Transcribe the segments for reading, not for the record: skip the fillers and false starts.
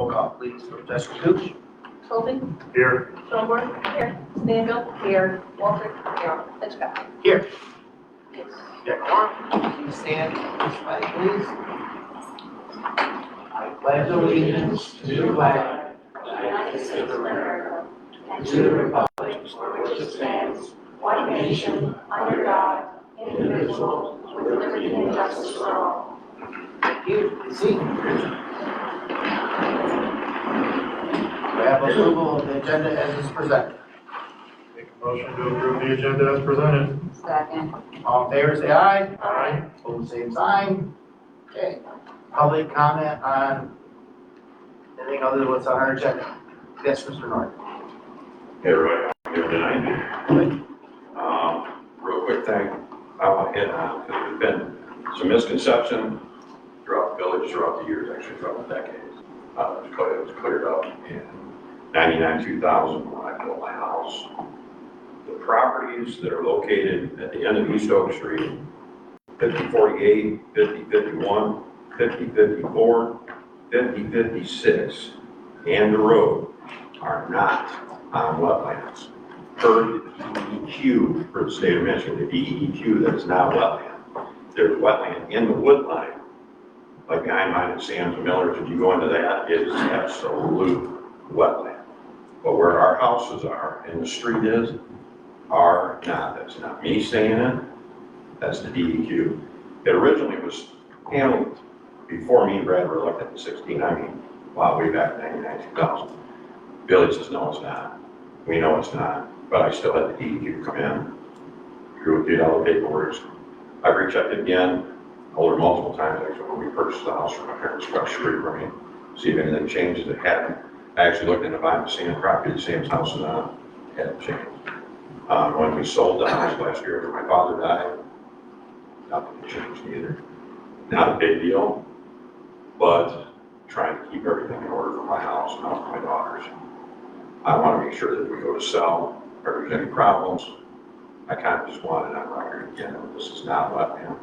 Roll call, please, for Jessica Gooch. Colby, Here. Schoenberg, here, Stanfield, here, Walter, here, Hitchcock. Here. Yes. Yeah, quorum. Please stand, this flag, please. I pledge allegiance to the flag of the United States of America and to the republic for which it stands, one nation, under God, indivisible, with liberty and justice for all. Thank you. See. We have approval of the agenda as is presented. Make a motion to approve the agenda as presented. Second. All in favor, say aye. Aye. Opposed, same sign. Okay. Public comment on anything other than what's on our agenda? Yes, Mr. Norton. Hey, everybody, I'm here tonight. Real quick thing, I want to hit on, because there's been some misconception throughout the village, throughout the years, actually throughout the decades. It was cleared up in 99-2000 when I built my house. The properties that are located at the end of East Oak Street, 5048, 5051, 5054, 5056, and the road are not on wetlands. Per the DEQ for the state of Michigan, the DEQ that is not wetland. There's wetland in the wood line, like behind mine at Sam's and Miller's. If you go into that, it is absolute wetland. But where our houses are and the street is, are not. That's not me saying it, that's the DEQ. It originally was handled before me and Brad were elected in 16, I mean, wow, way back in 99-2000. Village says, no, it's not. We know it's not, but I still had the DEQ come in, did all the paperwork. I've rechecked it again, told her multiple times, actually, when we purchased the house from my parents across the street from me, see if anything changes. It hadn't. I actually looked into buying the same property, the same house, and it hadn't changed. When we sold the house last year after my father died, nothing changed either. Not a big deal, but trying to keep everything in order for my house and for my daughters. I want to make sure that if we go to sell, or if there's any problems, I kind of just want it on record again, that this is not wetland.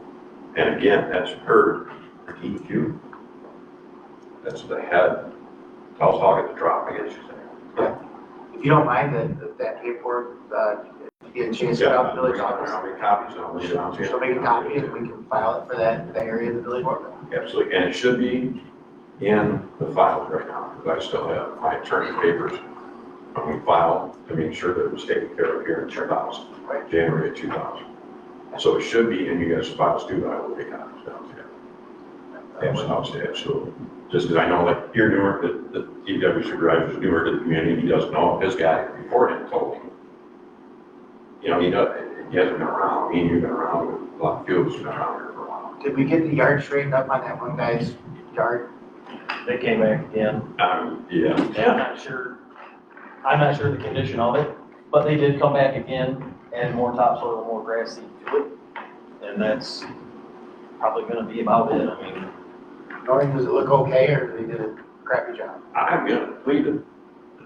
And again, that's per the DEQ. That's the head, tells how I get to drop, I guess you say. Yeah. If you don't mind that paperwork, if you get a chance to get out the village office. I'll make copies and I'll leave it on to you. So make a copy and we can file it for that area of the village board. Absolutely, and it should be in the files right now, because I still have my attorney papers when we filed to make sure that it was taken care of here in 2000, Right. January of 2000. So it should be in you guys' files too, but I will take copies down to you. Absolutely. Just because I know that you're newer, the DPW supervisor is newer to the community, he doesn't know. This guy before him told me. You know, he hasn't been around. Me and you've been around, with a lot of fields have been around here for a while. Did we get the yard straightened up on that one guy's yard? They came back again. Yeah. And I'm not sure the condition of it, but they did come back again, add more topsoil, more grass seed to it. And that's probably gonna be about it. I mean, Norton, does it look okay or they did a crappy job? I'm gonna plead it.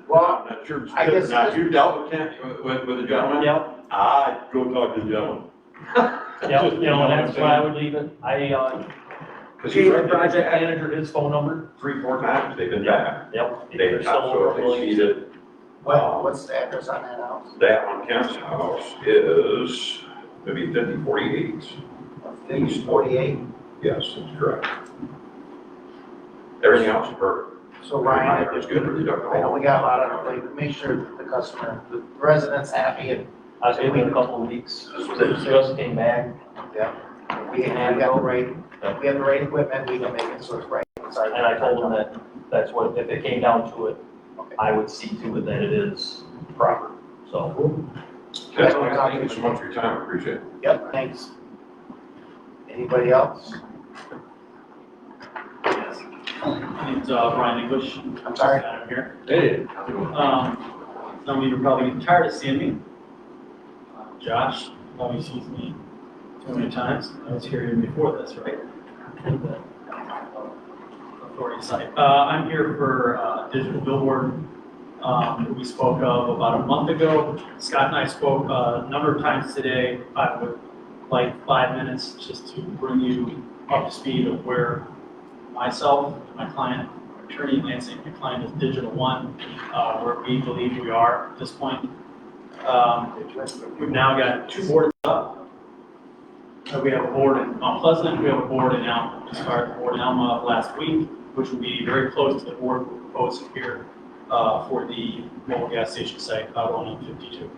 Well, I'm not sure. I guess- Now, you dealt with the gentleman? yep, I'd go talk to the gentleman. yep, you know, and that's why I would leave it. I, Because gave he's the right project there. manager his phone number. 3-4 times they've been back. Yep. They They're still topsoil, they willing. seeded. what's the address on that house? That one, Kent's house, is maybe 5048. 5048. Yes, that's correct. Everything else is perfect. So Ryan, It's good, really don't I know we got a lot of, like, make sure that the customer, the resident's happy and I was given it a couple of weeks. Just came back. we got the right, we have the right equipment, we can make it so it's right. And I told them that that's what, if it came down to it, I would see to it that it is proper, so. That's all. Thank you so much for your time, I appreciate it. Yep, thanks. Anybody else? It's Brian English. I'm sorry. I'm here. Hey. Some of you are probably getting tired of seeing me. Josh probably sees me too many times. I was here even before this, right? Authority site. I'm here for digital billboard that we spoke of about a month ago. Scott and I spoke a number of times today. I would like 5 minutes just to bring you up to speed of where myself and my client Attorney Lansing declined as Digital One, where we believe we are at this point. We've now got 2 boards up. We have a board in Mount Pleasant, we have a board in Alma. We started the board in Alma last week, which will be very close to the board we're proposing here for the mobile gas station site out on 52.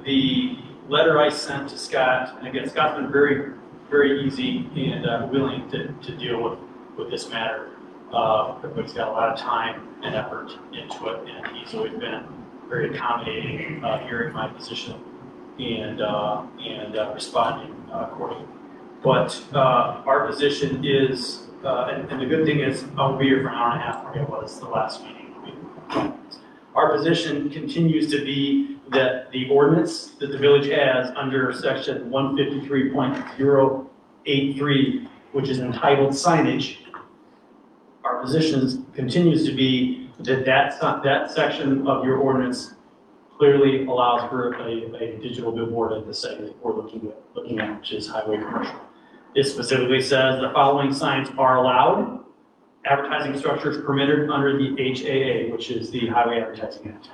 The letter I sent to Scott, and again, Scott's been very, very easy and willing to deal with this matter. Everybody's got a lot of time and effort into it, and he's always been very accommodating, hearing my position and responding accordingly. But our position is, and the good thing is, I'll be here for an hour and a half, like it was the last meeting. Our position continues to be that the ordinance that the village has under section 153.083, which is entitled signage, our position continues to be that that section of your ordinance clearly allows for a digital billboard at the site that we're looking at, which is highway commercial. It specifically says the following signs are allowed. Advertising structures permitted under the HAA, which is the Highway Advertising Act.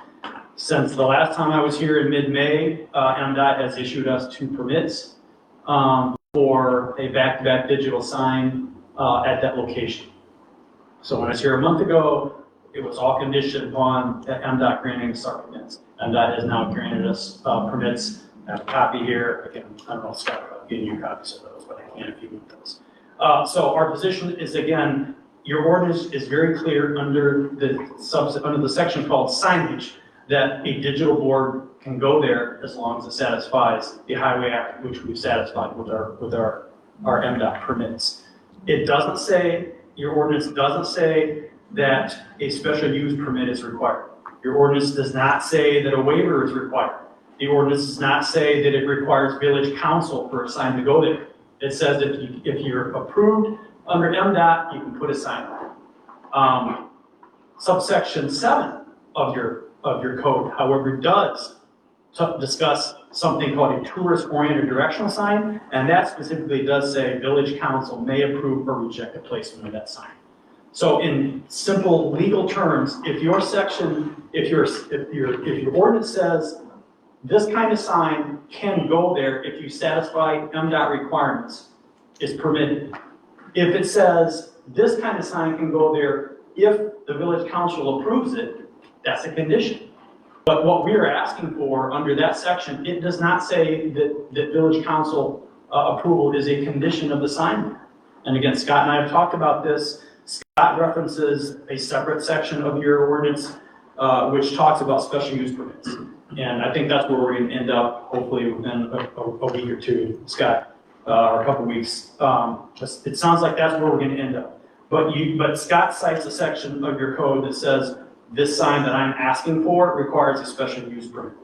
Since the last time I was here in mid-May, MDOT has issued us 2 permits for a back-to-back digital sign at that location. So when I was here a month ago, it was all conditioned upon MDOT granting us our permits. MDOT has now granted us permits. I have a copy here. Again, I don't know if Scott will give you copies of those, but I can if you want those. So our position is, again, your ordinance is very clear under the section called signage that a digital board can go there as long as it satisfies the Highway Act, which we've satisfied with our MDOT permits. It doesn't say, your ordinance doesn't say that a special use permit is required. Your ordinance does not say that a waiver is required. The ordinance does not say that it requires village council for a sign to go there. It says that if you're approved under MDOT, you can put a sign on. Subsection 7 of your code, however, does discuss something called a tourist-oriented directional sign, and that specifically does say village council may approve or reject the placement of that sign. So in simple legal terms, if your ordinance says this kind of sign can go there if you satisfy MDOT requirements, it's permitted. If it says this kind of sign can go there if the village council approves it, that's a condition. But what we are asking for under that section, it does not say that village council approval is a condition of the sign. And again, Scott and I have talked about this. Scott references a separate section of your ordinance which talks about special use permits. And I think that's where we're going to end up, hopefully within a week or two, Scott, or a couple weeks. It sounds like that's where we're going to end up. But Scott cites a section of your code that says this sign that I'm asking for requires a special use permit.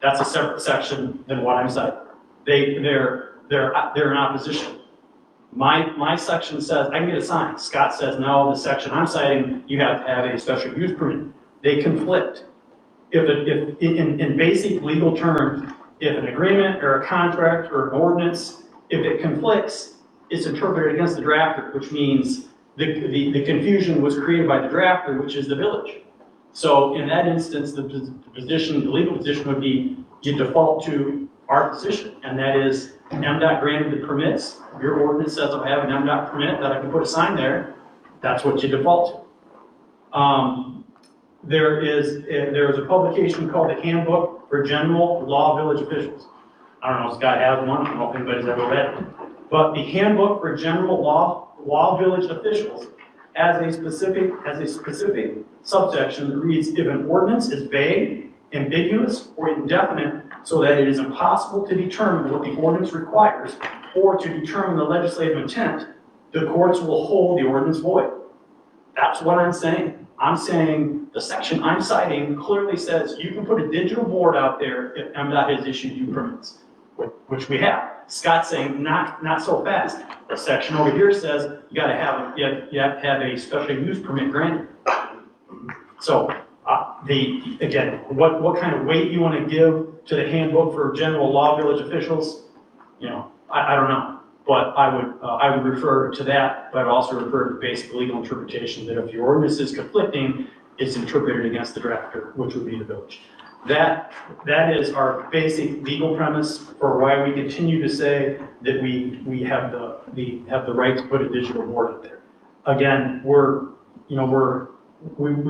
That's a separate section than what I'm citing. They're in opposition. My section says I can get a sign. Scott says no. The section I'm citing, you have to have a special use permit. They conflict. If in basic legal terms, if an agreement or a contract or an ordinance, if it conflicts, it's interpreted against the drafter, which means the confusion was created by the drafter, which is the village. So in that instance, the legal position would be you default to our position, and that is MDOT granted the permits. Your ordinance says I have an MDOT permit that I can put a sign there. That's what you default to. There is a publication called the Handbook for General Law Village Officials. I don't know if Scott has one. I don't know if anybody's ever read it. But the Handbook for General Law Village Officials has a specific subsection that reads, if an ordinance is vague, ambiguous, or indefinite, so that it is impossible to determine what the ordinance requires, or to determine the legislative intent, the courts will hold the ordinance void. That's what I'm saying. I'm saying the section I'm citing clearly says you can put a digital board out there if MDOT has issued you permits, which we have. Scott's saying not so fast. The section over here says you have to have a special use permit granted. So again, what kind of weight you want to give to the Handbook for General Law Village Officials, I don't know. But I would refer to that, but I'd also refer to basic legal interpretation that if your ordinance is conflicting, it's interpreted against the drafter, which would be the village. That is our basic legal premise for why we continue to say that we have the right to put a digital board up there. Again, we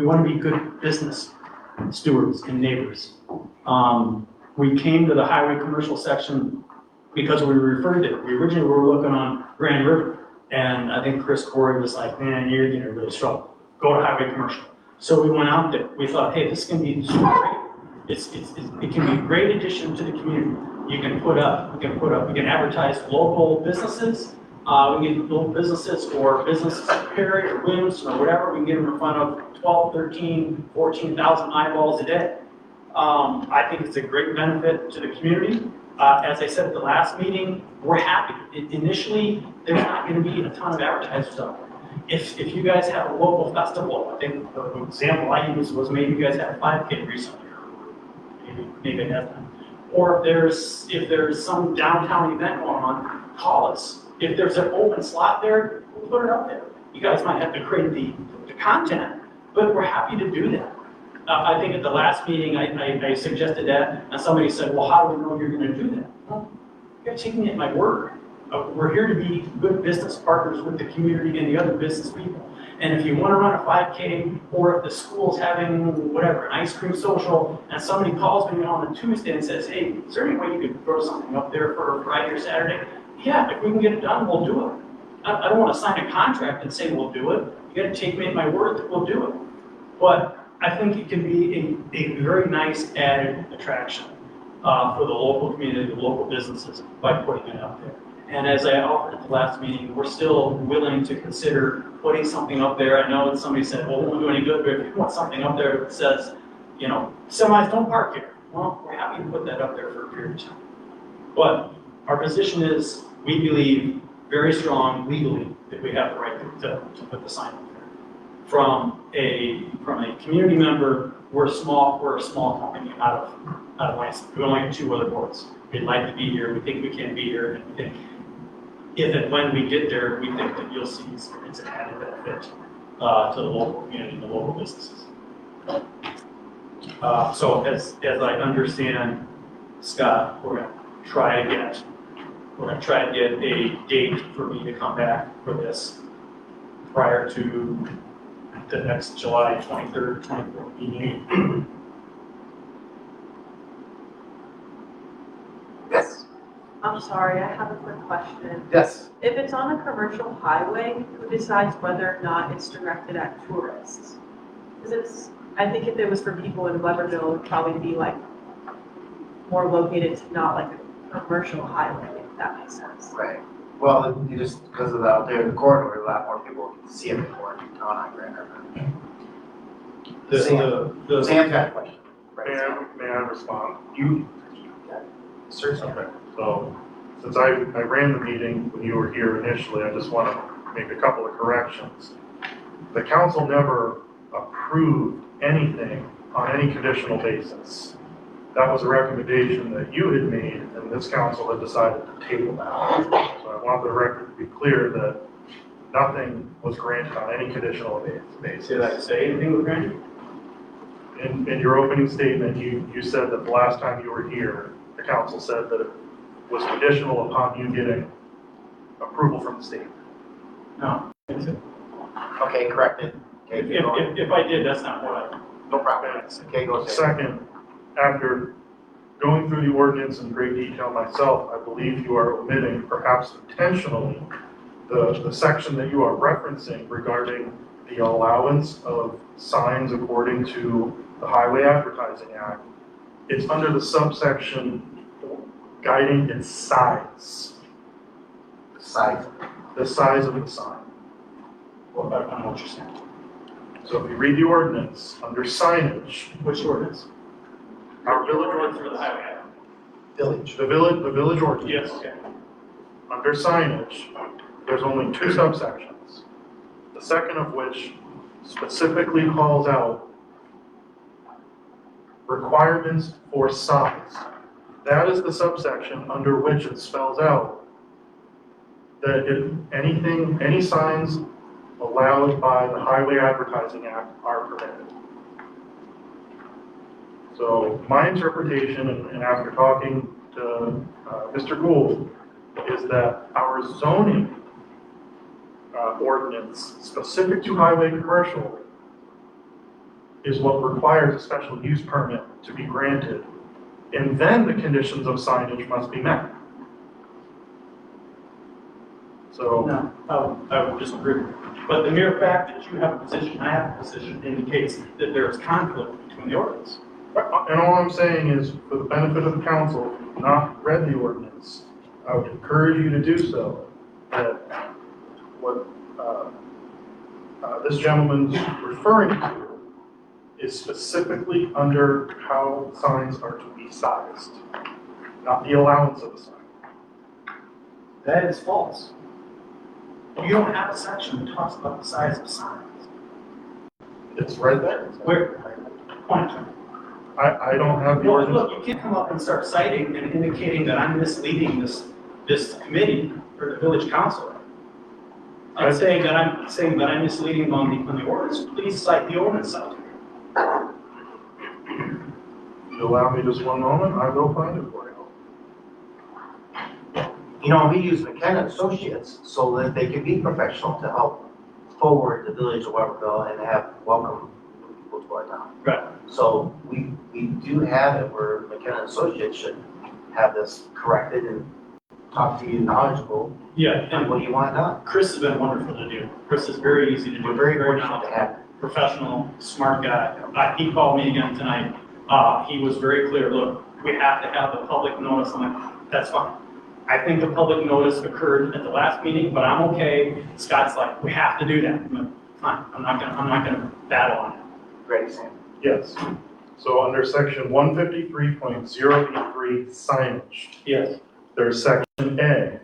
want to be good business stewards and neighbors. We came to the highway commercial section because we referred to it. We originally were looking on Grand River, and I think Chris Corey was like, man, you're gonna really struggle. Go to highway commercial. So we went out there. We thought, hey, this can be great. It can be a great addition to the community. We can advertise local businesses. We can get local businesses or businesses in Perry or Williams or whatever. We can get them in front of 12, 13, 14,000 eyeballs a day. I think it's a great benefit to the community. As I said at the last meeting, we're happy. Initially, there's not going to be a ton of advertisers out there. If you guys have a local festival, I think the example I used was maybe you guys had a 5K recently. Maybe it hasn't. Or if there's some downtown event going on, call us. If there's an open slot there, we'll put it up there. You guys might have to create the content, but we're happy to do that. I think at the last meeting, I suggested that, and somebody said, well, how do we know you're going to do that? Well, you're taking me at my word. We're here to be good business partners with the community and the other business people. And if you want to run a 5K, or if the school's having whatever, an ice cream social, and somebody calls me on a Tuesday and says, hey, is there any way you could throw something up there for Friday or Saturday? Yeah, if we can get it done, we'll do it. I don't want to sign a contract and say we'll do it. You got to take me at my word that we'll do it. But I think it can be a very nice added attraction for the local community, the local businesses, by putting it out there. And as I offered at the last meeting, we're still willing to consider putting something up there. I know that somebody said, well, it won't do any good, but if you want something up there that says, semis don't park here. Well, we're happy to put that up there for a period of time. But our position is, we believe very strong legally that we have the right to put the sign up there. From a community member, we're a small company out of Lansing. We only have 2 other boards. We'd like to be here. We think we can be here, and we think if and when we get there, we think that you'll see it's an added benefit to the local community and the local businesses. So as I understand, Scott, we're going to try to get a date for me to come back for this prior to the next July 23rd, 24th meeting. Yes. I'm sorry, I have a quick question. Yes. If it's on a commercial highway, who decides whether or not it's directed at tourists? Because I think if it was for people in Weberville, it would probably be like more located to not like a commercial highway, if that makes sense. Right. Well, you just, because of out there in the corridor, a lot more people can see it before in town on Grand River. Sam's got a question. Right. May I respond? You, certainly. Okay, so since I ran the meeting when you were here initially, I just want to make a couple of corrections. The council never approved anything on any conditional basis. That was a recommendation that you had made, and this council had decided to table that. So I want the record to be clear that nothing was granted on any conditional basis. Did I say anything with Randy? In your opening statement, you said that the last time you were here, the council said that it was conditional upon you getting approval from the state. No. Okay, corrected. Okay, keep going. If I did, that's not what I. No problem. Okay, go ahead. Second, after going through the ordinance in great detail myself, I believe you are omitting, perhaps intentionally, the section that you are referencing regarding the allowance of signs according to the Highway Advertising Act. It's under the subsection guiding its size, Size. the size of the sign. Well, I don't know what you're saying. So if you read the ordinance, under signage, Which ordinance? our village Ordinance for the ordinance, highway. Village. the village ordinance. Yes, okay. Under signage, there's only 2 subsections. The second of which specifically calls out requirements for size. That is the subsection under which it spells out that any signs allowed by the Highway Advertising Act are permitted. So my interpretation, and after talking to Mr. Gould, is that our zoning ordinance specific to highway commercial is what requires a special use permit to be granted, and then the conditions of signage must be met. So, No, I would disagree. But the mere fact that you have a position, I have a position, indicates that there is conflict between the ordinance. and all I'm saying is, for the benefit of the council, if you've not read the ordinance, I would encourage you to do so. That what this gentleman's referring to is specifically under how signs are to be sized, not the allowance of a sign. That is false. You don't have a section that talks about the size of signs. It's right there. Where? Point. I don't have the Well, ordinance. look, you can't come up and start citing and indicating that I'm misleading this committee or the village council. I'm saying that I'm misleading on the ordinance. Please cite the ordinance out. If you allow me just one moment, I will find it for you. You know, we use McKenna Associates so that they can be professional to help forward the village of Weberville and have welcome people to our town. Right. So we do have it where McKenna Associates should have this corrected and talk to you knowledgeable Yeah, on and what you want done. Chris has been wonderful to do. Chris is very easy to do. We're very fortunate to knowledgeable, have. professional, smart guy. He called me again tonight. He was very clear, look, we have to have the public notice. I'm like, that's fine. I think the public notice occurred at the last meeting, but I'm okay. Scott's like, we have to do that. I'm like, fine, I'm not gonna battle on it. Ready, Sam? Yes. So under section 153.083 signage, Yes. there's section A,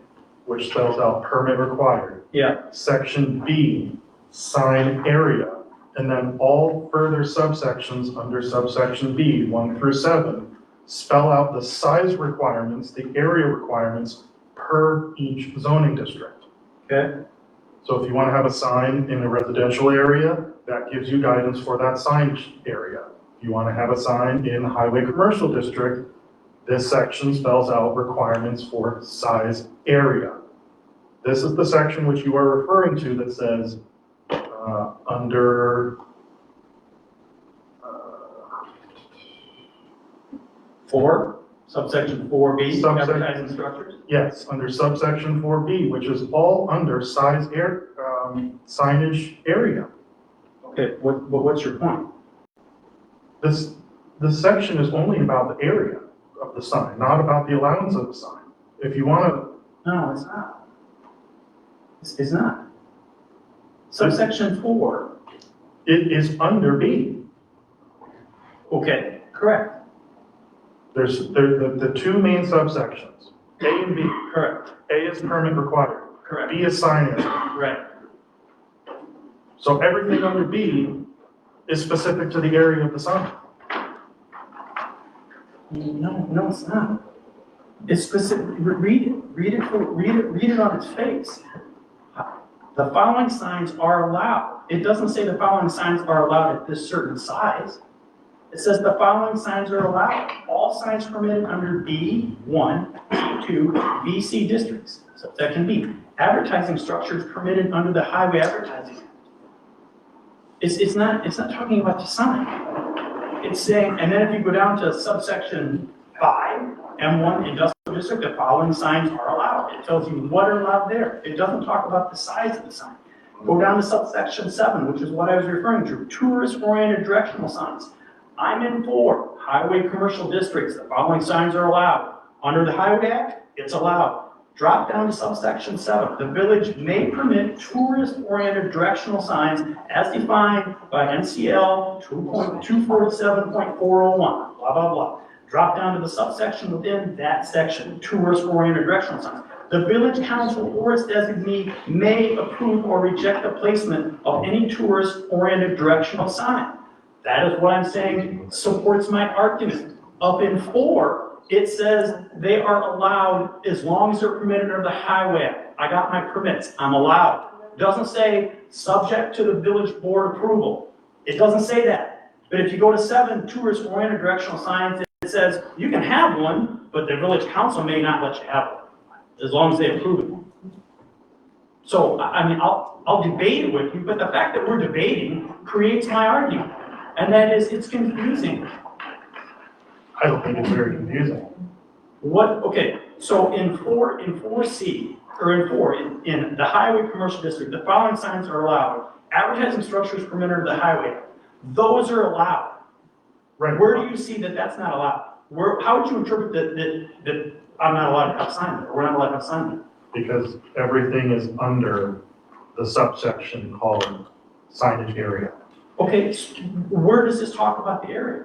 which spells out permit required. Yeah. Section B, sign area, and then all further subsections under subsection B, 1 through 7, spell out the size requirements, the area requirements per each zoning district. Okay. So if you want to have a sign in a residential area, that gives you guidance for that sign area. If you want to have a sign in highway commercial district, this section spells out requirements for size area. This is the section which you are referring to that says, under, 4, subsection 4B, Subsection- advertising structures. yes, under subsection 4B, which is all under signage area. Okay, what's your point? This section is only about the area of the sign, not about the allowance of the sign. If you want to, No, it's not. It's not. Subsection 4, it is under B. okay, correct, There's the two main subsections, A and B. correct, A is permit required, correct, B is sign area. right. So everything under B is specific to the area of the sign. No, it's not. It's specific, read it on its face. The following signs are allowed. It doesn't say the following signs are allowed at this certain size. It says the following signs are allowed. All signs permitted under B1, B2, VC districts. So that can be advertising structures permitted under the Highway Advertising Act. It's not talking about the sign. It's saying, and then if you go down to subsection 5, M1 industrial district, the following signs are allowed. It tells you what are allowed there. It doesn't talk about the size of the sign. Go down to subsection 7, which is what I was referring to, tourist-oriented directional signs. I'm in 4, highway commercial districts, the following signs are allowed. Under the Highway Act, it's allowed. Drop down to subsection 7. The village may permit tourist-oriented directional signs as defined by NCL 2.247.401, blah, blah, blah. Drop down to the subsection within that section, tourist-oriented directional signs. The village council or its designee may approve or reject the placement of any tourist-oriented directional sign. That is what I'm saying supports my argument. Up in 4, it says they are allowed as long as they're permitted under the Highway Act. I got my permits, I'm allowed. Doesn't say subject to the village board approval. It doesn't say that. But if you go to 7 tourist oriented directional signs, it says you can have one, but the village council may not let you have one, as long as they approve it. So, I mean, I'll debate it with you, but the fact that we're debating creates my argument. And that is, it's confusing. I don't think it's very confusing. Okay, so in 4C, or in the highway commercial district, the following signs are allowed. Advertising structures permitted of the highway, those are allowed. Right. Where do you see that that's not allowed? How would you interpret that I'm not allowed to have sign there, or we're not allowed to have sign there? Because everything is under the subsection called signage area. Okay, where does this talk about the area?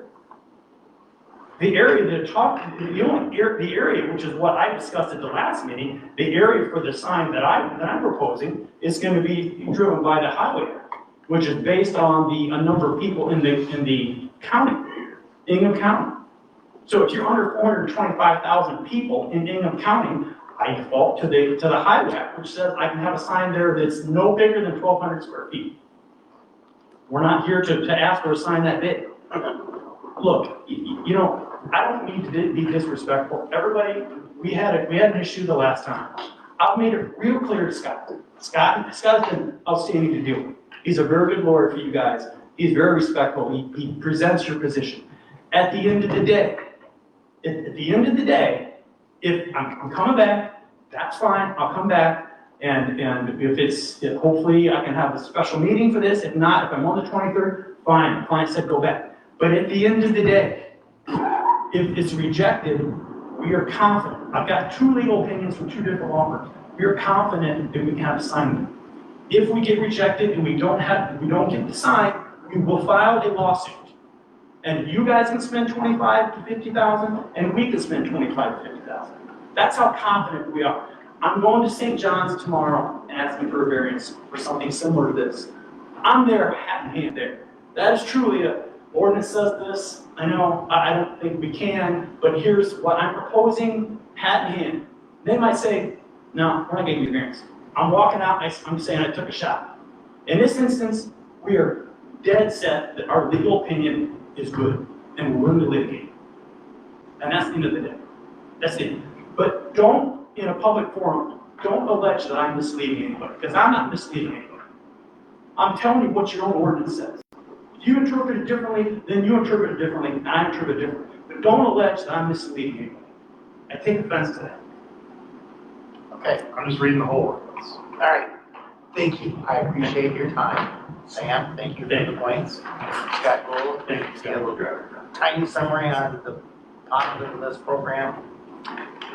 The area the area, which is what I discussed at the last meeting, the area for the sign that I'm proposing is gonna be driven by the highway, which is based on a number of people in the county, Ingham County. So if you're under 425,000 people in Ingham County, I default to the Highway Act, which says I can have a sign there that's no bigger than 1,200 square feet. We're not here to ask for a sign that big. Look, you know, I don't mean to be disrespectful. Everybody, we had an issue the last time. I've made it real clear to Scott. Scott's been outstanding to deal with. He's a very good lawyer for you guys. He's very respectful. He presents your position. At the end of the day, if I'm coming back, that's fine, I'll come back. And if hopefully I can have a special meeting for this. If not, if I'm on the 23rd, fine, the client said go back. But at the end of the day, if it's rejected, we are confident. I've got 2 legal opinions from 2 different law firms. We are confident that we can have a sign. If we get rejected and we don't get the sign, we will file a lawsuit. And you guys can spend $25,000 to $50,000, and we can spend $25,000 to $50,000. That's how confident we are. I'm going to St. John's tomorrow and asking for a variance for something similar to this. I'm there, hat in hand there. That is truly a ordinance says this. I know, I don't think we can, but here's what I'm proposing, hat in hand. They might say, no, we're not getting you a variance. I'm walking out, I'm saying I took a shot. In this instance, we are dead set that our legal opinion is good, and we're willing to litigate. And that's the end of the day. That's it. But don't, in a public forum, don't allege that I'm misleading anybody, because I'm not misleading anybody. I'm telling you what your own ordinance says. If you interpret it differently, then you interpret it differently, and I interpret it differently. But don't allege that I'm misleading anybody. I take offense to that. Okay, I'm just reading the whole ordinance. all right. Thank you. I appreciate your time. Sam, thank you for the points. Scott Gould, Thank you, Scott. tiny summary on the positive of this program.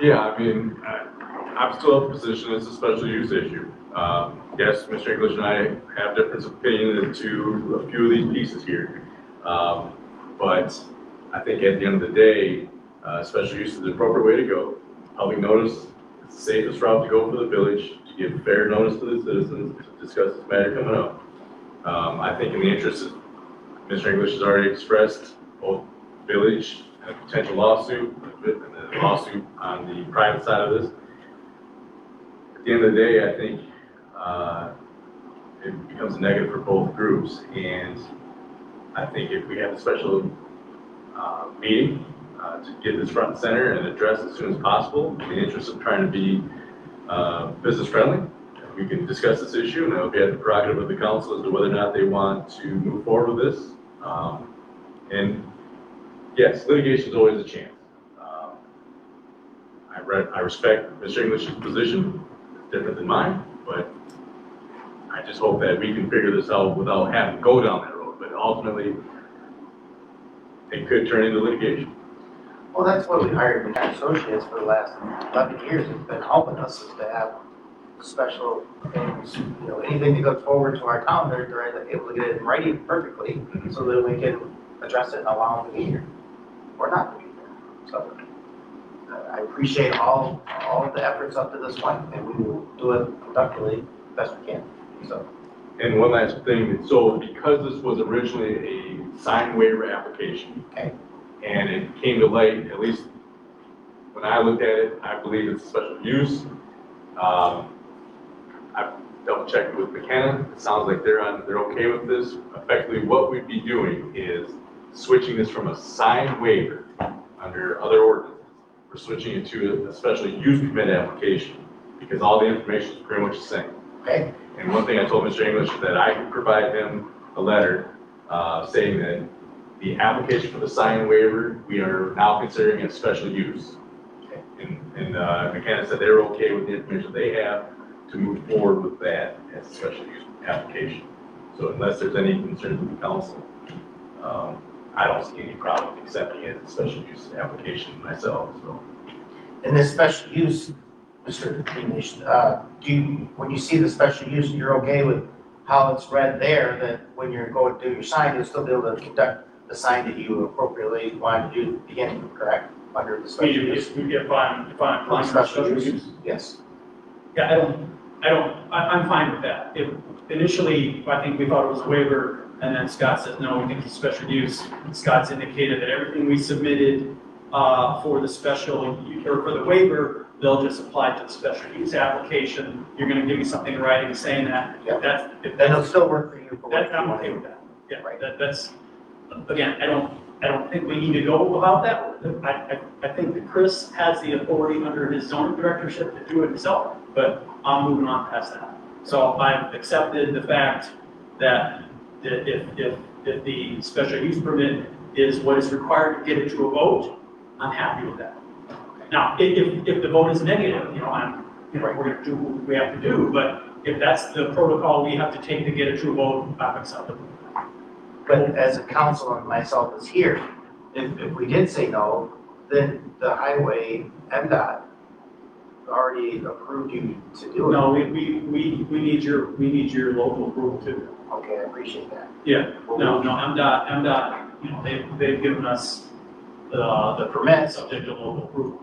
Yeah, I mean, I'm still of the position it's a special use issue. Yes, Mr. English and I have different opinions to a few of these pieces here. But I think at the end of the day, special use is the appropriate way to go. Public notice is the safest route to go for the village, to give fair notice to the citizens, to discuss this matter coming up. I think in the interest of, Mr. English has already expressed both village and a potential lawsuit, and a lawsuit on the private side of this. At the end of the day, I think it becomes negative for both groups, and I think if we have a special meeting to get this front and center and address as soon as possible, in the interest of trying to be business friendly, we can discuss this issue, and it'll be at the prerogative of the council as to whether or not they want to move forward with this. And yes, litigation is always a chance. I respect Mr. English's position, it's different than mine, but I just hope that we can figure this out without having to go down that road. But ultimately, it could turn into litigation. Well, that's what we hired with our associates for the last 11 years. It's been helping us is to have special things, you know, anything that goes forward to our town, they're able to get it in writing perfectly so that we can address it and allow them to be here or not to be here. So I appreciate all of the efforts up to this point, and we will do it productively best we can. So. And one last thing, so because this was originally a sign waiver application, Okay. and it came to light, at least when I looked at it, I believe it's a special use. I've double checked with McKenna, it sounds like they're okay with this. Effectively, what we'd be doing is switching this from a signed waiver under other ordinances. We're switching it to a special use permit application, because all the information is pretty much the same. Okay, And one thing I told Mr. English is that I could provide him a letter saying that the application for the sign waiver, we are now considering it special use. And McKenna said they're okay with the information they have to move forward with that as a special use application. So unless there's any concerns with the council, I don't see any problem accepting it as a special use application myself, so. in this special use, Mr. English, when you see the special use, you're okay with how it's read there, that when you're going to do your sign, you'll still be able to conduct the sign that you appropriately wanted to do at the beginning, correct? Under the special use? If I'm applying for Special special use. use. Yes. Yeah, I'm fine with that. If initially, I think we thought it was a waiver, and then Scott says, no, we think it's special use. Scott's indicated that everything we submitted for the special, or for the waiver, they'll just apply to the special use application. You're gonna give me something in writing saying that. Yeah. If Then it'll that's, still work for you. For what I'm you okay want. with that. Yeah, Right. that's, again, I don't think we need to go about that. I think that Chris has the authority under his zoning directorship to do it himself, but I'm moving on past that. So I've accepted the fact that if the special use permit is what is required to get it to a vote, I'm happy with that. Now, if the vote is negative, we're gonna do what we have to do, but if that's the protocol we have to take to get it to a vote, I'm acceptable. But as a council and myself is here, if we did say no, then the highway MDOT already approved you to do it. No, we need your local approval too. Okay, I appreciate that. Yeah, no, MDOT, they've given us the permit subject to local approval.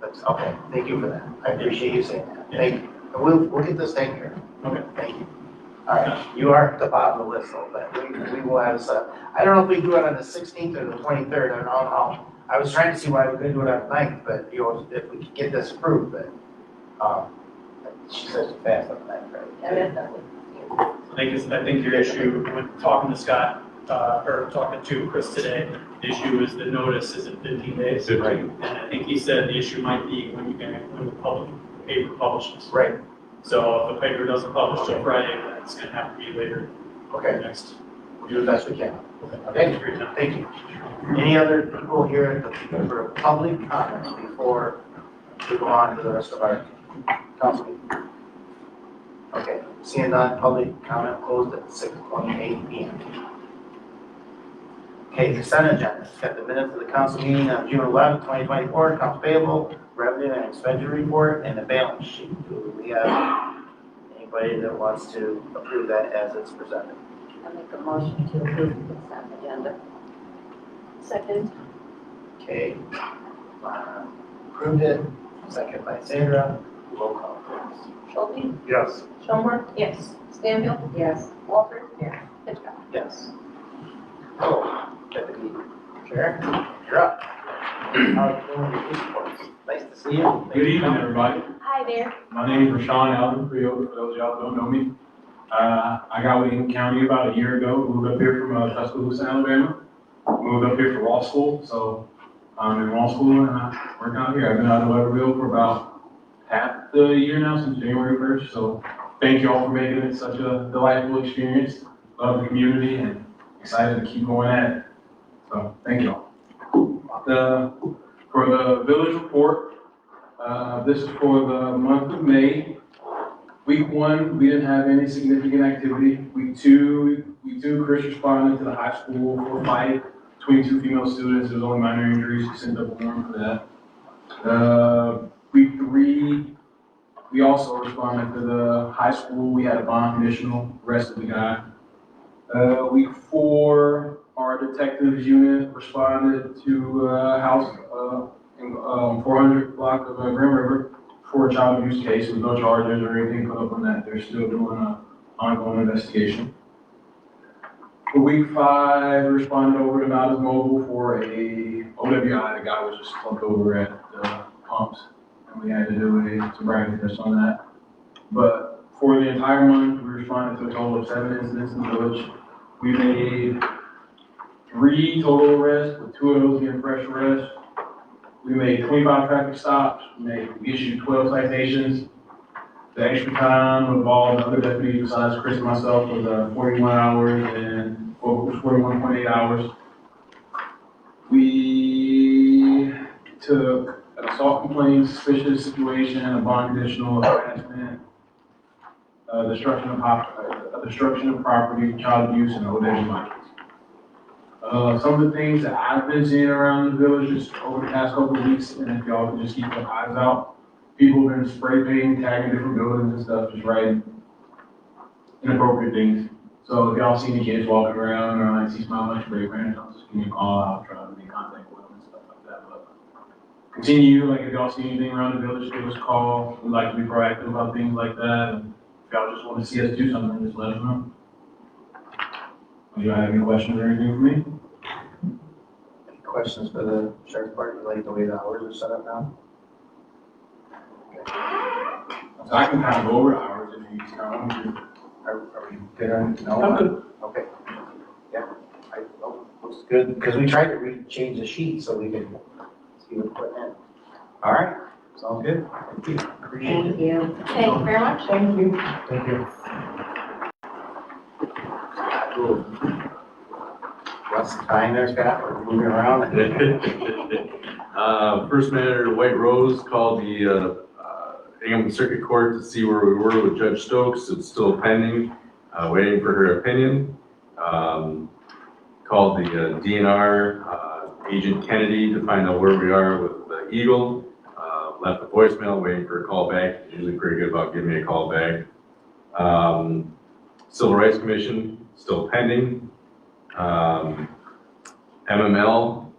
That's, okay, thank you for that. I appreciate you saying that. Thank you. And we'll get this taken care of. Okay. Thank you. All right, you are at the bottom of the list, though, but we will have some, I don't know if we do it on the 16th or the 23rd, I don't know. I was trying to see why we couldn't do it on the 9th, but, if we could get this approved, but, she says it's fast on the 9th, right? I think your issue with talking to Scott, or talking to Chris today, the issue is the notice is in 15 days. Right. And I think he said the issue might be when the paper publishes. Right, So if the paper doesn't publish till Friday, then it's gonna have to be later, okay, next. we'll do the best we can. Thank you for your time. Thank you. Any other people here for public comments before we go on to the rest of our council meeting? Okay, seeing none, public comment closed at 6:28 PM. Okay, consent agenda, got the minutes of the council meeting on June 11th, 2024, accounts payable, revenue and expenditure report, and the balance sheet. Do we have anybody that wants to approve that as it's presented? I make a motion to approve the consent agenda. Second. Okay, approved it, second by Sandra, roll call please. Schulte? Yes. Schoenberg? Yes. Stanfield? Yes. Walter? Yes. Hitchcock? Yes. Oh, Deputy Sheriff, you're up. How's it going with these reports? Nice to see you. Good evening, everybody. Hi there. My name is Rashawn Alvin, for those of y'all who don't know me. I got with Lincoln County about a year ago, moved up here from Tuscaloosa, Alabama. Moved up here for law school, so I'm in law school and I work out here. I've been out of Weberville for about half the year now, since January 1st, so thank you all for making it such a delightful experience. Love the community and excited to keep going at it. So, thank you all. For the village report, this is for the month of May. Week 1, we didn't have any significant activity. Week 2, Chris responded to the high school for a fight between 2 female students. There was only minor injuries. He sent up a warrant for that. Week 3, we also responded to the high school. We had a bond conditional, arrested the guy. Week 4, our detectives unit responded to a house in 400 block of Grand River for a child abuse case with no charges or anything put up on that. They're still doing an ongoing investigation. For week 5, we responded over to Mount Mobile for a OWI. The guy was just slumped over at the pumps, and we had to do a sobriety test on that. But For the entire month, we responded to a total of 7 incidents in the village. We made 3 total arrests, with 2 of those being fresh arrests. We made 25 traffic stops, we issued 12 citations. The extra time involved other deputies besides Chris and myself was 41 hours and, well, it was 41.8 hours. We took an assault complaint, suspicious situation, a bond conditional, harassment, destruction of property, child abuse, and ODA violence. Some of the things that I've been seeing around the village just over the past couple of weeks, and if y'all can just keep your eyes out, people have been spray painting, tagging different buildings and stuff, just writing inappropriate things. So if y'all see any kids walking around or I see smile my spray paint, I'll just give me a call, I'll try to be in contact with them and stuff like that. But continue, like if y'all see anything around the village, give us a call. We like to be proactive about things like that. And if y'all just want to see us do something, just let us know. Do you have any questions or anything for me? Any questions for the sheriff's department, like the way the hours are set up now? So I can kind of go over hours if you know. Are we good on, no? I'm good. Okay. Yeah, looks good, because we tried to change the sheet so we could see what's putting in. All right, sounds good. Thank you. Appreciate it. Thank you. Thank you very much. Thank you. Thank you. What's the time there, Scott? We're moving around. First matter, White Rose called the Hingham Circuit Court to see where we were with Judge Stokes. It's still pending, waiting for her opinion. Called the DNR Agent Kennedy to find out where we are with the Eagle. Left a voicemail, waiting for a call back. Usually pretty good about giving me a call back. Civil Rights Commission, still pending. MML,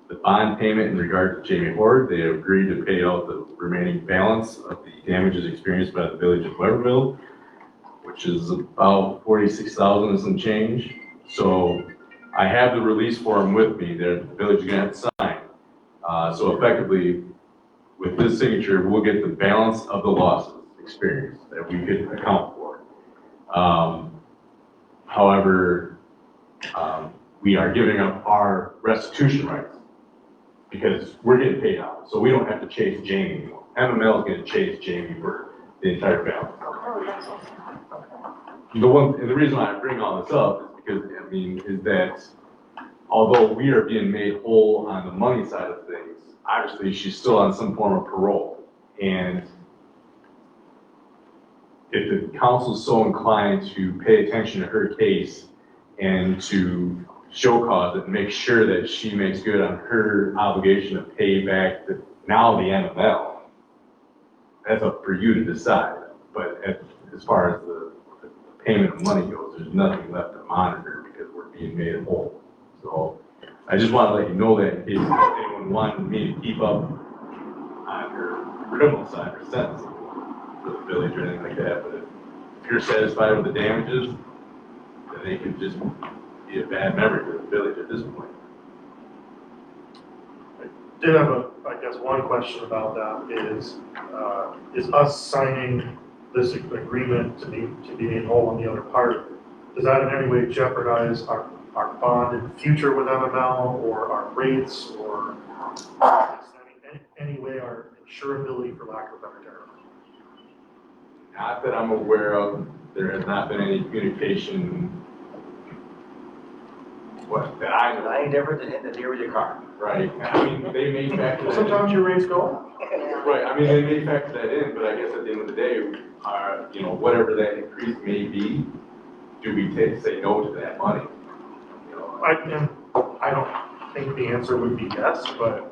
the bond payment in regard to Jamie Horde, they have agreed to pay out the remaining balance of the damages experienced by the village of Weberville, which is about $46,000 and some change. So I have the release form with me that the village is going to have to sign. So effectively, with this signature, we'll get the balance of the losses experienced that we could account for. However, we are giving up our restitution rights because we're getting paid out. So we don't have to chase Jamie anymore. MML is going to chase Jamie for the entire balance. The reason why I bring all this up is because, is that although we are being made whole on the money side of things, obviously she's still on some form of parole. And if the council is so inclined to pay attention to her case and to show cause and make sure that she makes good on her obligation to pay back now the MML, that's up for you to decide. But as far as the payment of money goes, there's nothing left to monitor because we're being made whole. So I just want to let you know that in case anyone wanted me to keep up on her criminal side or sentencing for the village or anything like that. But if you're satisfied with the damages, then they could just be a bad memory for the village at this point. I did have one question about that is us signing this agreement to be made whole on the other part, does that in any way jeopardize our bond in the future with MML or our rates or any way our insurability, for lack of a better term? Not that I'm aware of. There has not been any communication that I know. Any different than hitting the deer with your car. Right. They may factor that in. Sometimes your rates go up. Right, they may factor that in, but I guess at the end of the day, whatever that increase may be, do we say no to that money? I don't think the answer would be yes, but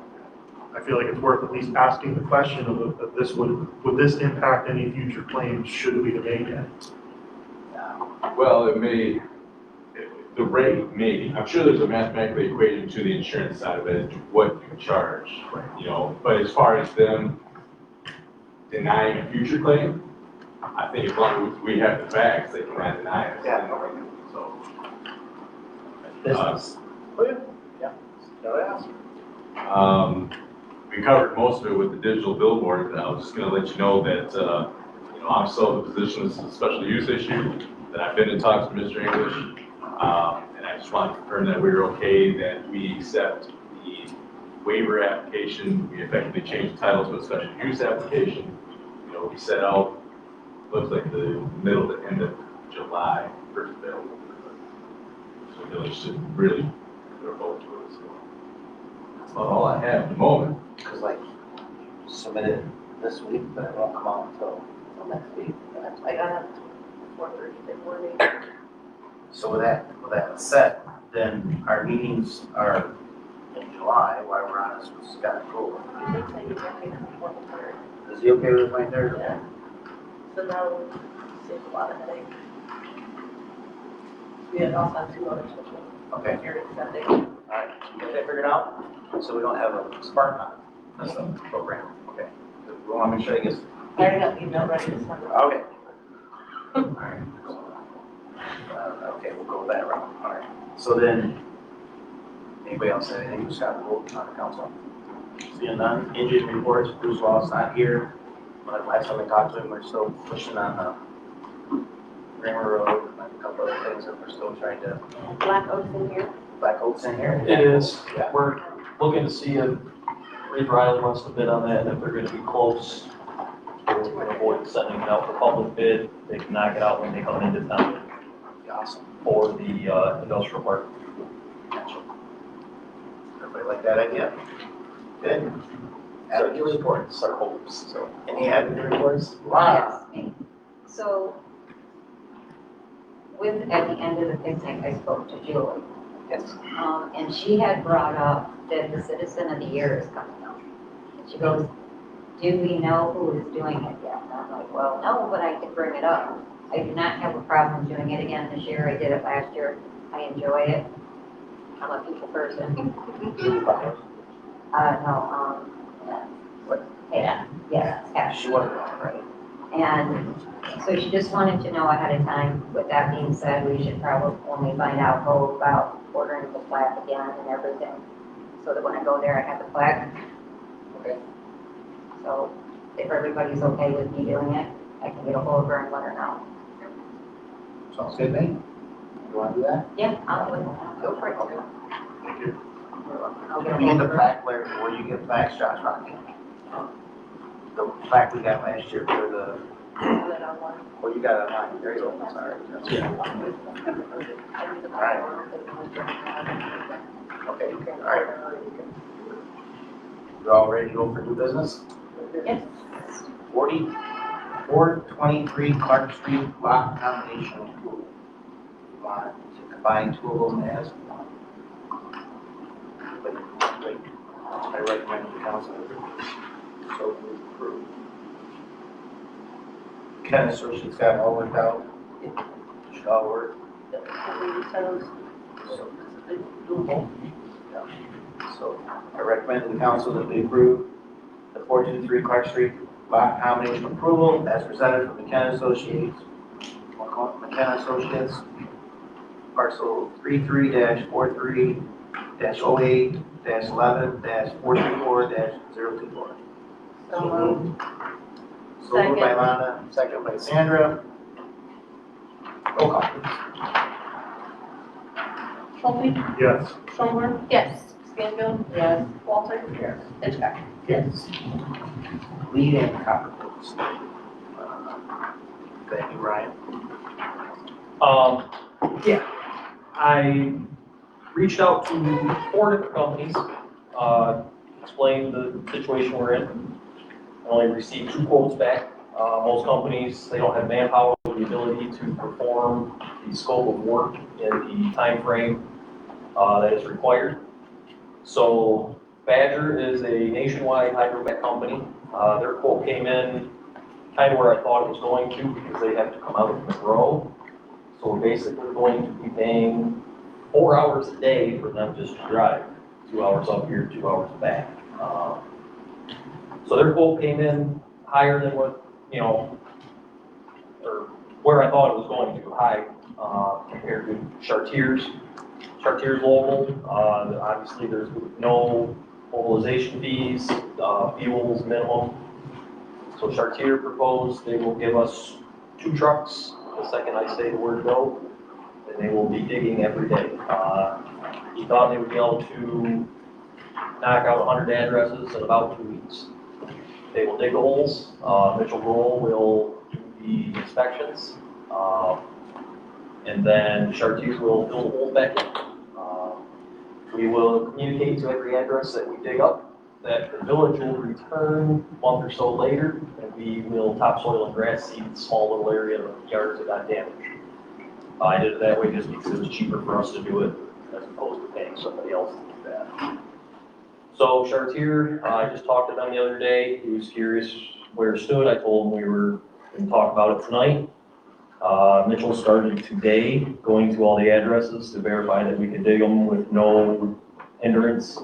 I feel like it's worth at least asking the question of this, would this impact any future claims should we debate it? Well, it may, the rate may, I'm sure there's a mathematical equation to the insurance side of it, what you charge, but as far as them denying a future claim, I think as long as we have the facts, they cannot deny it. Yeah. So. Business. We covered most of it with the digital billboard. I was just going to let you know that, I'm still in the position, this is a special use issue, that I've been in talks with Mr. English. And I just want to confirm that we're okay, that we accept the waiver application. We effectively changed the title to a special use application. You know, we set out, looks like the middle to end of July, first available. So the village should really look forward to it. So that's about all I have at the moment. Because like, submit it this week, but it won't come out until next week. I got it. 4:30. So with that said, then our meetings are in July, while we're on this with Scott Cole. Is he okay with my third? Yeah. So now we save a lot of headache. We had also have 2 others, which will Okay, carry Sunday. alright, get that figured out, so we don't have a spark on this program, okay? We wanna make sure I guess. I already got the email ready this Monday. Okay. Alright. Okay, we'll go that route, alright. So then, anybody else have anything, Scott Cole on the council? Seeing none, engine reports, Bruce Law's not here. But last time I talked to him, we're still pushing on Grammar Road, and a couple other things that we're still trying to, Black Oaks in here. Black Oaks in here. It is, Yeah. we're looking to see if Reed Riley wants to bid on that, and if they're gonna be close. We're gonna avoid sending it out for public bid, they can knock it out when they come into town Awesome. for the industrial park. Everybody like that idea? Good. Admin reports. Our hopes, so. Any admin reports? Wow. Yes, me. So, at the end of the picnic, I spoke to Julie. Yes. And she had brought up that the Citizen of the Year is coming up. She goes, do we know who is doing it yet? And I'm like, well, no, but I could bring it up. I do not have a problem doing it again this year. I did it last year. I enjoy it. I'm a people person. What? Yeah, yes, Ash. She wanted one, right? And so she just wanted to know ahead of time. With that being said, we should probably, when we find out, go about ordering the plaque again and everything. So that when I go there, I have the plaque. Okay. So if everybody's okay with me doing it, I can get a hold of her and let her know. Sounds good, to me. You wanna do that? Yeah, I'll do it. Go for it. Okay. Thank you. I'll get a You hold get of the her. plaque, where you get plaques, Josh Rocky? The plaque we got last year for the, well, you got it online, there you go, sorry. Okay, all right. You all ready to go for new business? Yes. 423 Clark Street lot combination approval. We want to combine 2 of them as one. Wait, I recommend the council so approve. Ken Associates got it all worked out. It should all work. So I recommend to the council that we approve the 423 Clark Street lot combination approval as presented from McKenna Associates. McKenna Associates, parcel 33-43-08-11-434-024. So moved. So moved by Lana, second by Sandra. Roll call, please. Schulte? Yes. Schoenberg? Yes. Stanfield? Yes. Walter? Yes. Hitchcock? Yes. Lead and copper votes. Thank you, Ryan. Yeah, I reached out to 4 different companies, explained the situation we're in. I only received 2 quotes back. Most companies, they don't have manpower or the ability to perform the scope of work in the time frame that is required. So Badger is a nationwide hydrovac company. Their quote came in kind of where I thought it was going to because they have to come out of Monroe. So we're basically going to be paying 4 hours a day for them just to drive, 2 hours up here, 2 hours back. So their quote came in higher than what, or where I thought it was going to, high compared to Chartiers. Chartiers local, obviously there's no mobilization fees, fuels minimum. So Chartier proposed they will give us 2 trucks the second I say the word go, and they will be digging every day. He thought they would be able to knock out 100 addresses in about 2 weeks. They will dig the holes. Mitchell Grohl will do the inspections. And then Chartier will fill the holes back in. We will communicate to every address that we dig up that the village will return a month or so later, and we will topsoil and grass seed the small little area of yards that got damaged. I did it that way just because it was cheaper for us to do it as opposed to paying somebody else to do that. So Chartier, I just talked to them the other day. He was curious where it stood. I told him we were going to talk about it tonight. Mitchell started today going to all the addresses to verify that we could dig them with no hindrance.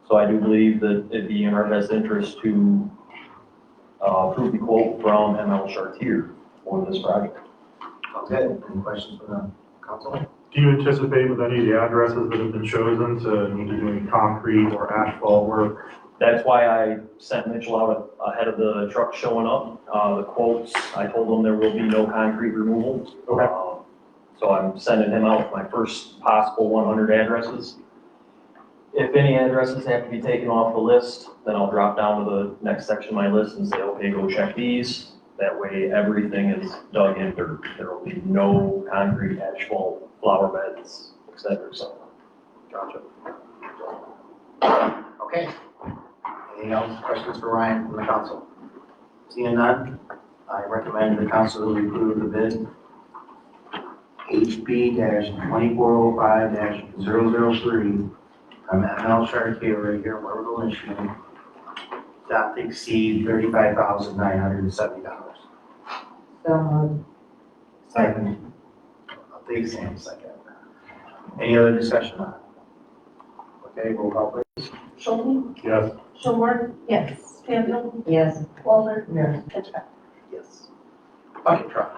So I do believe that it'd be in our best interest to approve the quote from ML Chartier for this project. Okay, any questions from the council? Do you anticipate with any of the addresses that have been chosen to need to do any concrete or asphalt work? That's why I sent Mitchell out ahead of the truck showing up. The quotes, I told him there will be no concrete removal. Okay. So I'm sending him out my first possible 100 addresses. If any addresses have to be taken off the list, then I'll drop down to the next section of my list and say, okay, go check these. That way everything is dug in dirt. There will be no concrete, asphalt, flower beds, et cetera, et cetera. Gotcha. Okay. Anything else, questions for Ryan from the council? Seeing none, I recommend the council approve the bid HB-2405-003 from ML Chartier right here in Waterville, Michigan, not to exceed $35,970. So moved. Second. I'll take Sam second. Any other discussion on it? Okay, roll call please. Schulman, Yes. Showmore. Yes. Campbell, Yes. Walter. Yes. Hitchcock. Yes. Bucket truck.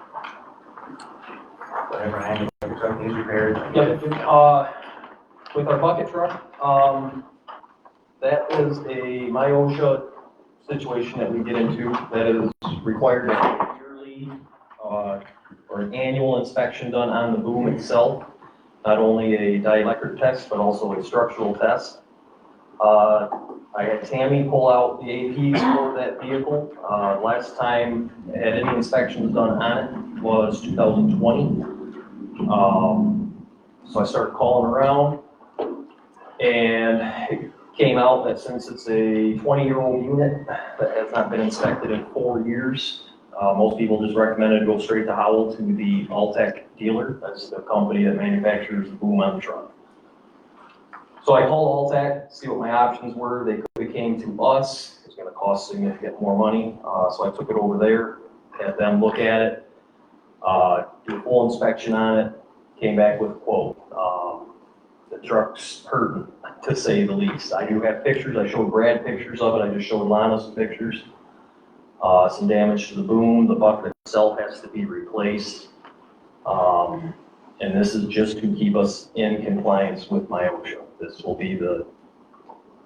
Whatever, hand bucket truck needs repaired. Yep, with our bucket truck, that is a MyOSHA situation that we get into that is required to have a yearly, or an annual inspection done on the boom itself. Not only a dielectric test, but also a structural test. I had Tammy pull out the APs for that vehicle. Last time had any inspections done on it was 2020. So I started calling around, and it came out that since it's a 20-year-old unit that has not been inspected in 4 years, most people just recommended go straight to Howell to the Altech dealer. That's the company that manufactures the boom on the truck. So I called Altech, see what my options were. They came to us. It was going to cost significant more money. So I took it over there, had them look at it, do a full inspection on it, came back with a quote. The truck's hurting, to say the least. I do have pictures. I showed Brad pictures of it. I just showed Lana some pictures. Some damage to the boom. The bucket itself has to be replaced. And this is just to keep us in compliance with MyOSHA. This will be the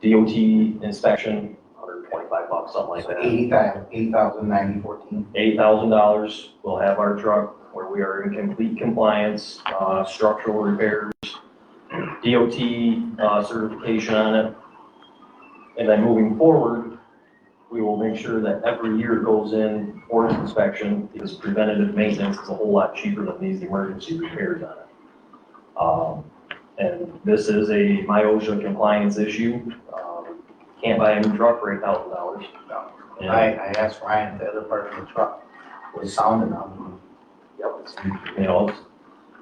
DOT inspection, $125, something like that. $80,090.14. $8,000, we'll have our truck where we are in complete compliance, structural repairs, DOT certification on it. And then moving forward, we will make sure that every year it goes in for its inspection, because preventative maintenance is a whole lot cheaper than these emergency repairs on it. And this is a MyOSHA compliance issue. Can't buy a new truck for $8,000. And I asked Ryan if the other part of the truck was sound enough. Yep, it's, you know, it's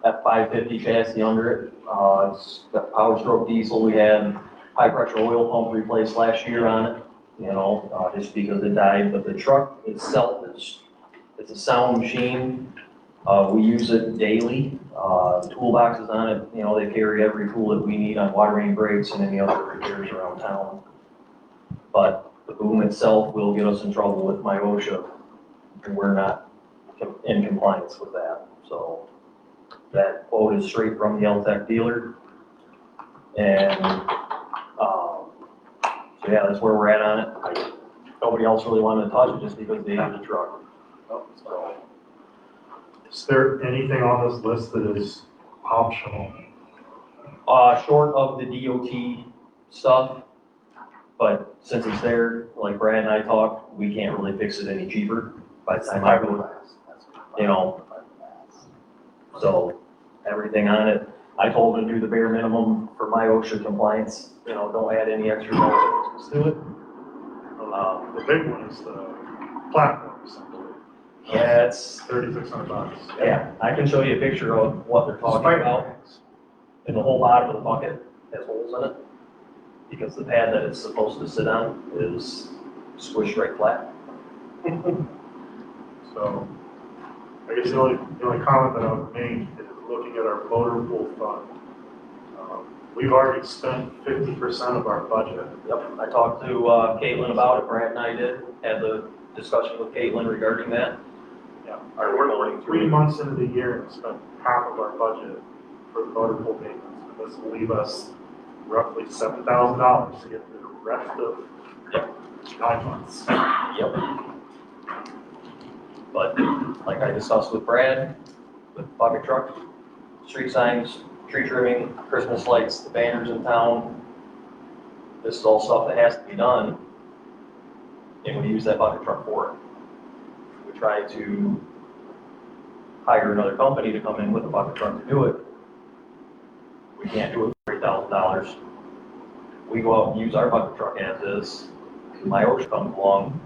F550 chassis under it. It's got power stroke diesel. We had high pressure oil pump replaced last year on it, you know, just because it died. But the truck itself it's a sound machine. We use it daily. Toolboxes on it, you know, they carry every tool that we need on watering brakes and any other repairs around town. But the boom itself will get us in trouble with MyOSHA, and we're not in compliance with that. So that quote is straight from the Altech dealer. And so yeah, that's where we're at on it. nobody else really wanted to touch it just because they have the truck. So, Is there anything on this list that is optional? short of the DOT stuff, but since it's there, like Brad and I talked, we can't really fix it any cheaper by the time I go, you know. So, everything on it, I told him to do the bare minimum for my OSHA compliance, you know, don't add any extra bells and whistles to it. The big one is the platform assembly, Yeah, it's, $3,600. yeah, I can show you a picture of what they're talking about. And the whole bottom of the bucket has holes in it, because the pad that it's supposed to sit on is squished right flat. So, I guess the only comment that I would make is looking at our motor pool fund. We've already spent 50% of our budget. Yep, I talked to Caitlin about it, Brad and I did, had the discussion with Caitlin regarding that. Yeah. Are we We're going 3 through? months into the year and spent half of our budget for the motor pool maintenance. And this will leave us roughly $7,000 to get through the rest of 9 months. Yep. But like I discussed with Brad, with bucket truck, street signs, tree trimming, Christmas lights, the banners in town, this is all stuff that has to be done, and we use that bucket truck for it. We try to hire another company to come in with a bucket truck to do it. We can't do it for $3,000. We go out and use our bucket truck as is. When my OSHA comes along,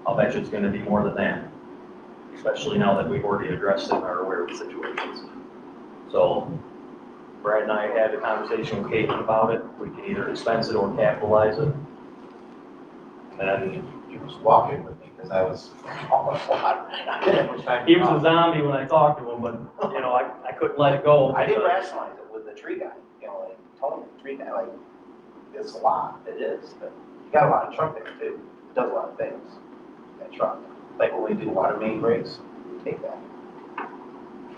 I'll bet you it's gonna be more than that. Especially now that we've already addressed it and are aware of the situations. So Brad and I had a conversation with Caitlin about it. We can either expense it or capitalize it. And He was walking with me because I was almost he was a zombie when I talked to him, but, you know, I couldn't let it go. I didn't because- rationalize it with the tree guy, you know, like, told the tree guy, like, it's a lot, it is, but you got a lot of truck there too, it does a lot of things, that truck. Like when we do water main breaks, we take that.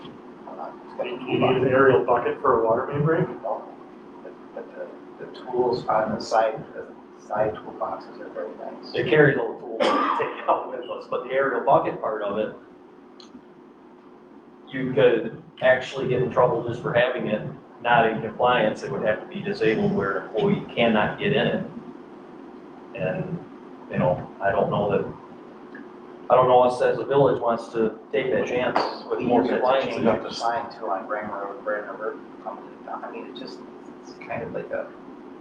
It's got a You tool need on an it. aerial bucket for a water main break? No, but the tools on the side toolboxes are very nice. It carries all the tools to take out with us, but the aerial bucket part of it, you could actually get in trouble just for having it not in compliance. It would have to be disabled where an employee cannot get in it. And, you know, I don't know us as a village wants to take that chance with We more use it to compliance. change up the sign too on Graham Road, Brandon Road, coming down. I mean, it's kind of like a,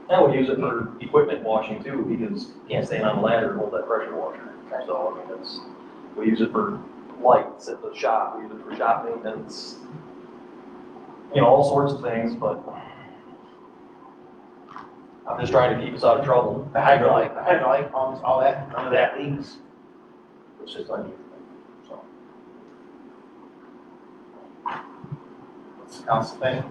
And we use it for equipment washing too, because you can't stand on the ladder and hold that pressure washer. So, I mean, we use it for lights at the shop, we use it for shop maintenance, you know, all sorts of things, but I'm just trying to keep us out of trouble. the hydraulic pumps, all that, none of that leaks. It's just unusual, so. What's the council think?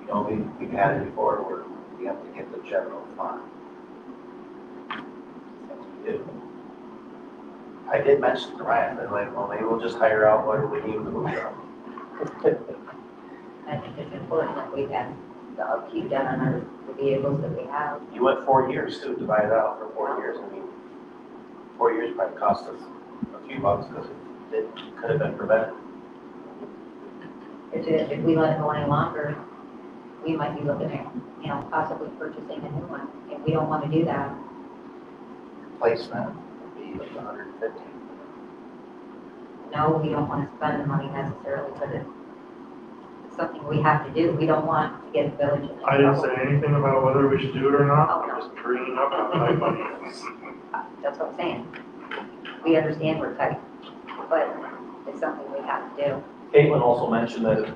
You know, we've had it before where we have to get the general fund. Things we do. I did mention to Ryan, they're like, well, maybe we'll just hire out whatever we need with the truck. I think it's important that we have the upkeep done on our the vehicles that we have. You went 4 years too, divide it out for 4 years. I mean, 4 years probably cost us a few bucks because it could have been prevented. If we let it go any longer, we might be looking at, you know, possibly purchasing a new one. If we don't want to do that, Replacement would be like 150. no, we don't want to spend the money necessarily, but it's something we have to do. We don't want to get the village in I didn't trouble. say anything about whether we should do it or not, Oh, I'm no. just bringing up how tight money is. That's what I'm saying. We understand we're tight, but it's something we have to do. Caitlin also mentioned that if,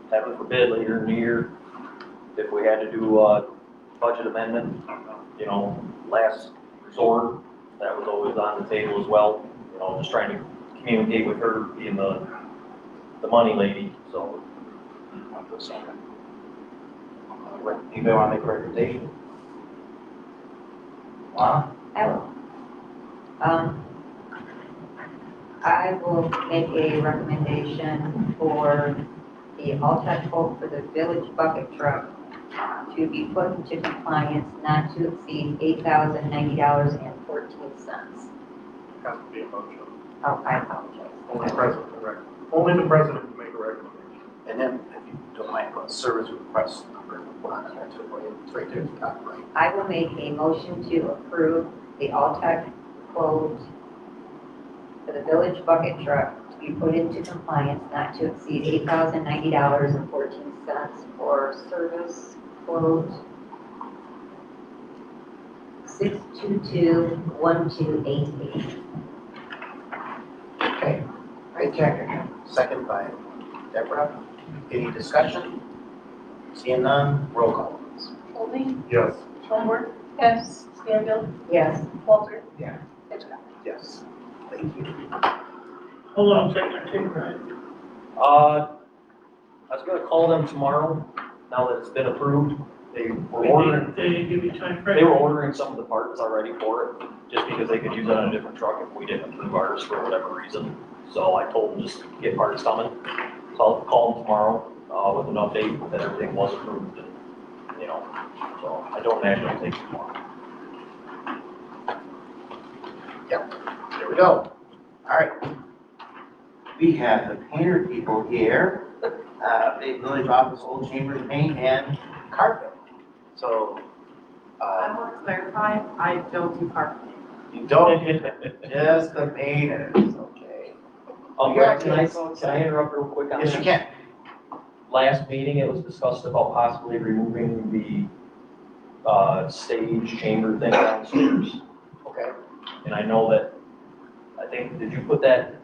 heaven forbid, later in the year, if we had to do a budget amendment, you know, last resort, that was always on the table as well. You know, just trying to communicate with her, being the money lady, so. Anybody want to make a recommendation? Wow. I will. I will make a recommendation for the Altech quote for the village bucket truck to be put into compliance not to exceed $8,090.14. Has to be a motion. Oh, I apologize. Only the president can only the president can make a recommendation. And then, if you don't mind, put service request number on there too, it's right there at the top, right? I will make a motion to approve the Altech quote for the village bucket truck to be put into compliance not to exceed $8,090.14 for service quote 6221288. Okay, right, Jack, second by Deborah. Any discussion? Seeing none, roll call, please. Olding, Yes. Schoenberg. Yes. Stanfield, Yes. Walter. Yeah. Hitchcock. Yes. Thank you. Hold on a second, I think, right. I was gonna call them tomorrow, now that it's been approved. They were ordering, They didn't give you time frame. they were ordering some of the parts already for it, just because they could use it on a different truck if we didn't approve ours for whatever reason. So I told them just get parts coming. So I'll call them tomorrow, with an update that everything was approved and, so I don't imagine it'll take too long. There we go. All right. We have the painter people here, the village office, old chambers paint and carpet. So, I want to clarify, I don't do carpeting. you don't, just the painters, okay? Greg, can I interrupt real quick on that? Yes, you can. Last meeting, it was discussed about possibly removing the, stage chamber thing downstairs. Okay. And I know that, did you put a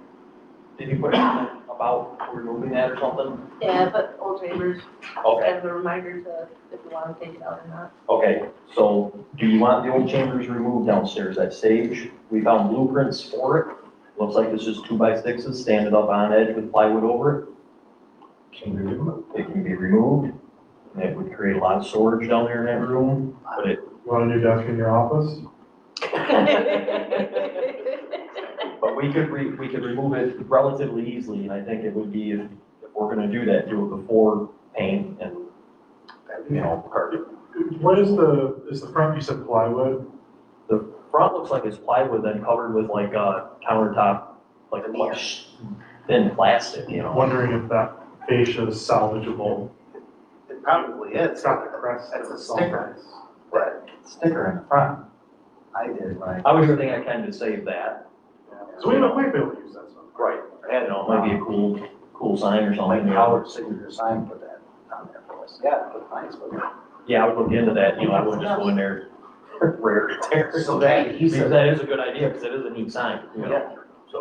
comment about removing that or something? Yeah, but Old Chambers, Okay, kind of a reminder to, if you want to take it out or not. okay, so do you want the old chambers removed downstairs, that stage? We found blueprints for it. Looks like it's just 2x6s standing up on edge with plywood over it. Can we remove? It can be removed, and it would create a lot of storage down there in that room, but it, You want a new desk in your office? but we could remove it relatively easily, and I think it would be, if we're gonna do that, do it before paint and, carpet. What is the front, you said plywood? The front looks like it's plywood then covered with like a countertop, like a thin plastic, I'm wondering if that fascia is salvageable. It probably is. It's got the crest. That's a sticker. That sticker in the front. I did, right? I was thinking I kind of save that. So we might be able to use that stuff. Right. It might be a cool sign or Mike something. Howard's signature sign put that on there for us. Yeah, look nice, but. Yeah, I would look into that, I wouldn't just go in there rare to tear. So that, he Because said. that is a good idea, because it is a neat sign, Yeah. so.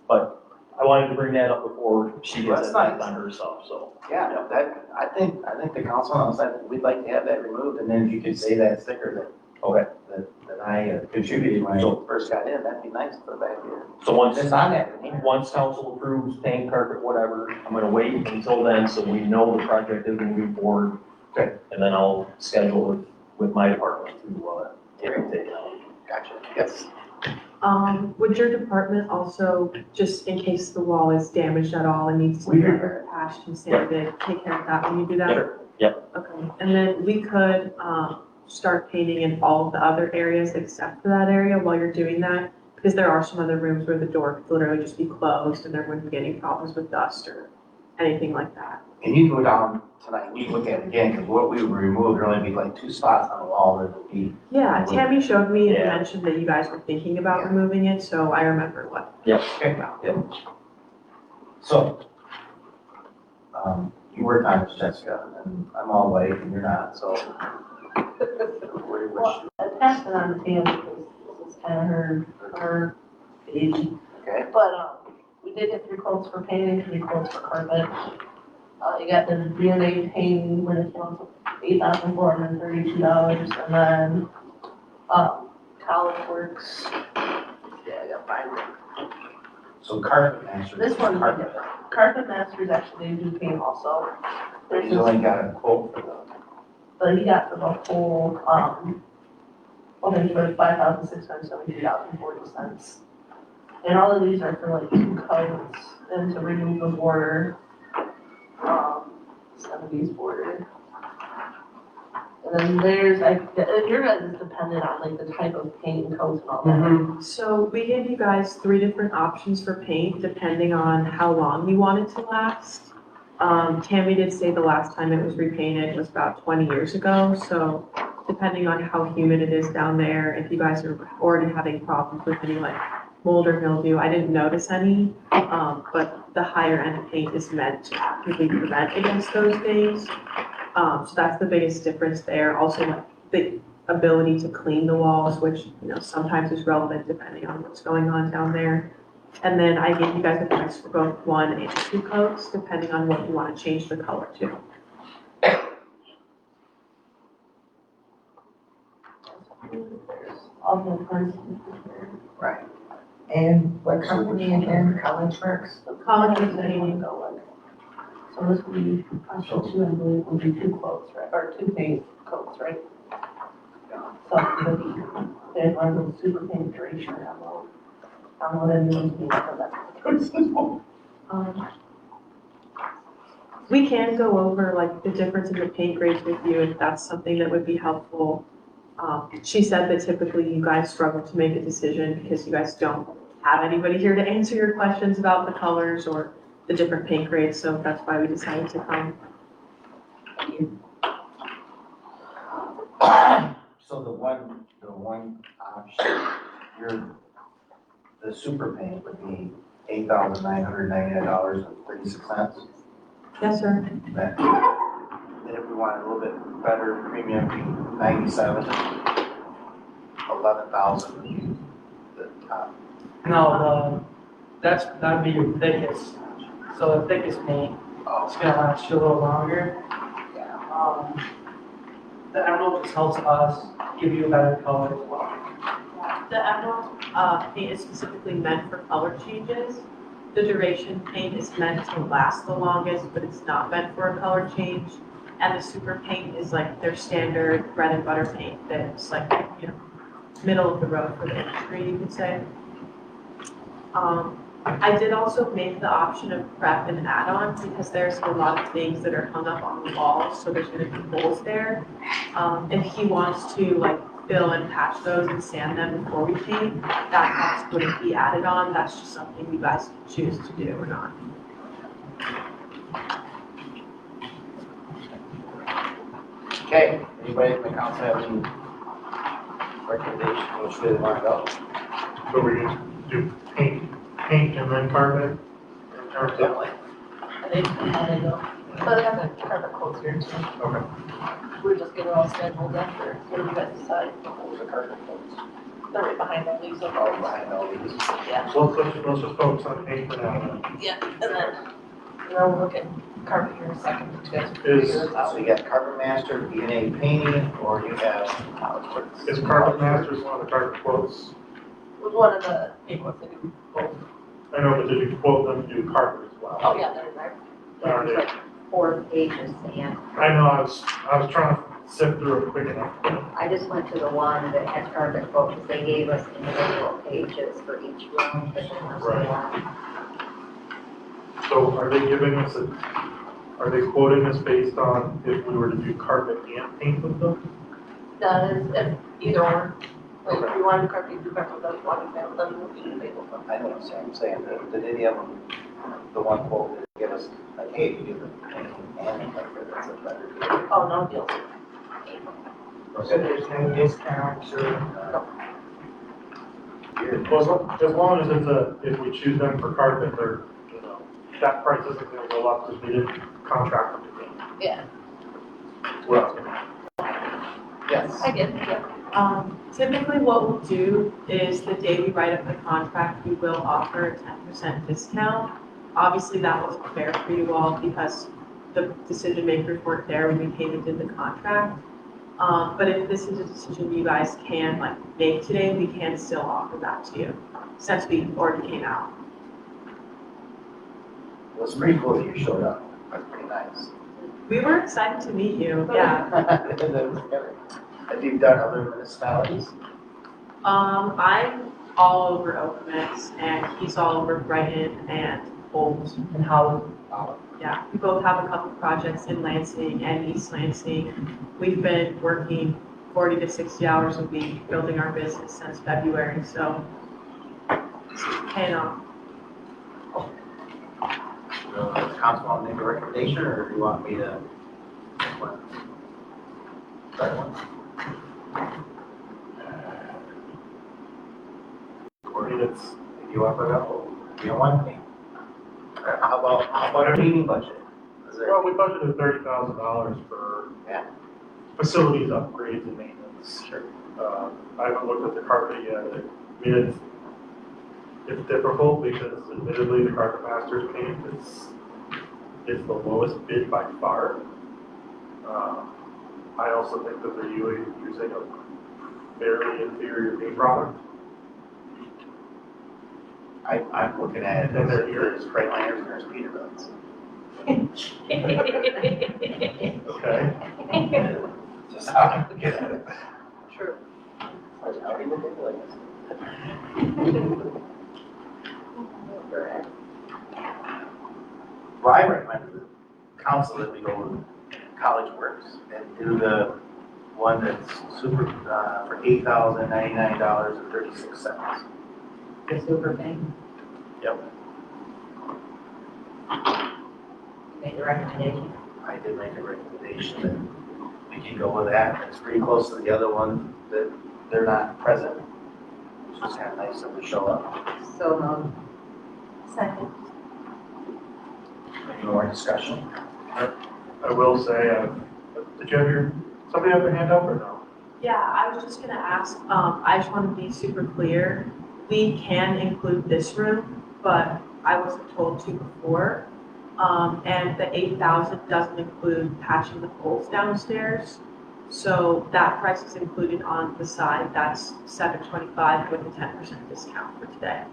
But I wanted to bring that up before she gets That's it nice. on her stuff, so. Yeah, that, I think the council knows that we'd like to have that removed, and then if you could say that sticker Okay. that I contributed when I first got in, that'd be nice to put back here. So once, It's on that in here. once council approves paint, carpet, whatever, I'm gonna wait until then, so we know the project is moving forward. Okay. And then I'll schedule it with my department to, get it taken out. Gotcha, yes. Would your department also, just in case the wall is damaged at all and needs to be We repair patched and sanded, take care of that when you do that? Yep. Okay, and then we could, start painting in all of the other areas except for that area while you're doing that, because there are some other rooms where the door could literally just be closed and there wouldn't be any problems with dust or anything like that. And you can go down tonight, we can look at it again, because what we removed, there'd only be like 2 spots on the wall that would be. Yeah, Tammy showed me and Yeah. mentioned that you guys were thinking about removing it, so I remember what. Yep. Okay. So, you worked on this, Jessica, and I'm all white and you're not, so. Well, I passed it on to Pam because this is kind of her baby. Okay. But, we did get 3 quotes for painting, 3 quotes for carpet. You got the DNA painting when it comes to $8,432, and then, College Works. Yeah, I got 5. So carpet master. This one's Carpet. different. Carpet Masters actually, they do paint also. There's He's only got a quote for the. But he got for the whole, thing for $5,673.40. And all of these are for like 2 coats and to remove the border, 70s border. And then there's, like, your guys is dependent on like the type of paint and coats and all that. So we gave you guys 3 different options for paint, depending on how long you want it to last. Tammy did say the last time it was repainted was about 20 years ago, so depending on how humid it is down there, if you guys are already having problems with any like mold or mildew, I didn't notice any, but the higher end paint is meant to actively prevent against those things. So that's the biggest difference there. Also, like the ability to clean the walls, which, you know, sometimes is relevant depending on what's going on down there. And then I gave you guys a price for both 1 and 2 coats, depending on what you want to change the color to. All the prices. Right. And what company again, College Works? College is painting. So this would be, option 2, I believe, would be 2 quotes, right, or 2 paint coats, right? So it would be, there's one of those super paint duration, I don't know what anyone's being, so that's. We can go over like the difference in the paint grades with you if that's something that would be helpful. She said that typically you guys struggle to make a decision because you guys don't have anybody here to answer your questions about the colors or the different paint grades, so that's why we decided to come. So the one option, the super paint would be $8,999.36. Yes, sir. Then if we wanted a little bit better premium, $97, $11,000. The top. No, that'd be your thickest. So the thickest paint, it's gonna last you a little longer. Yeah. The emerald just helps us give you a better color as well. The emerald paint is specifically meant for color changes. The duration paint is meant to last the longest, but it's not meant for a color change. And the super paint is like their standard bread and butter paint that's like, you know, middle of the road for the industry, you could say. I did also make the option of prep and add-on because there's a lot of things that are hung up on the walls, so there's gonna be holes there. If he wants to like fill and patch those and sand them before we paint, that cost wouldn't be added on, that's just something you guys can choose to do or not. Okay, anybody in the council have any recommendation which way they want to go? So we can do paint and then carpet? Or Definitely. And they go. But they have the carpet quotes here too. Okay. We're just getting all scheduled after, what do you guys decide? What was the carpet quotes? They're right behind all these, Oh, behind all these. yeah, So let's just focus on paint for now then. yeah, and then we'll look at carpet here in a second, you guys figure Is- this out. So you got Carpet Master, DNA Painting, or you have College Works. Is Carpet Masters one of the carpet quotes? Was one of the paint ones that do both. I know, but did you quote them to do carpet as well? Oh, yeah, they're there. Are they- 4 pages, and I know, I was trying to sift through it quick enough. I just went to the one that had carpet quotes. They gave us individual pages for each room. but then there's Right. one. So are they giving us are they quoting us based on if we were to do carpet and paint with them? That is, if either or, like, Okay. if you want to do carpet, you do carpet, that's one example, then we'll be able to. I know what I'm saying, did any of them, the one quote that give us, like, hey, you do the painting and the carpet, that's a better deal. Oh, no deal. So there's no discounts or? Well, as long as if we choose them for carpet, they're, you know, that price isn't gonna go up because we didn't contract them to paint. Yeah, What else? Yes. I get it, yeah. Typically what we'll do is the day we write up the contract, we will offer a 10% discount. Obviously, that wasn't fair for you all because the decision makers weren't there when we came and did the contract. But if this is a decision you guys can like make today, we can still offer that to you since we already came out. It was pretty cool that you showed up, that's pretty nice. We were excited to meet you, yeah. Have you done other municipalities? I'm all over Okemos and he's all over Brighton and poles and how, yeah, we both have a couple projects in Lansing and East Lansing. We've been working 40 to 60 hours a week building our business since February, so it's paying off. Does the council want to make a recommendation, or do you want me to? Start one? I mean, it's, You want to go? You don't want me? How about our meeting budget? Is there- well, we budgeted $30,000 for Yeah. facilities upgrades and maintenance. Sure. I haven't looked at the carpet yet. I mean, it's difficult because admittedly, the carpet master's paint is the lowest bid by far. I also think that they're using a fairly inferior paint product. I'm looking at it, and there's Freightliners and there's Peterbilt's. Okay. Just how I look at it. True. Well, I recommend to the council that we go with College Works and do the one that's super, for $8,099.36. The super thing. Yep. Make the recommendation. I did make a recommendation that we can go with that. It's pretty close to the other one that they're not present. It's just kind of nice that we show up. So moved. Second. Any more discussion? I will say, did you have somebody have their hand up or no? Yeah, I was just gonna ask, I just want to be super clear. We can include this room, but I wasn't told to before. And the 8,000 doesn't include patching the poles downstairs. So that price is included on the side. That's $725 with a 10% discount for today.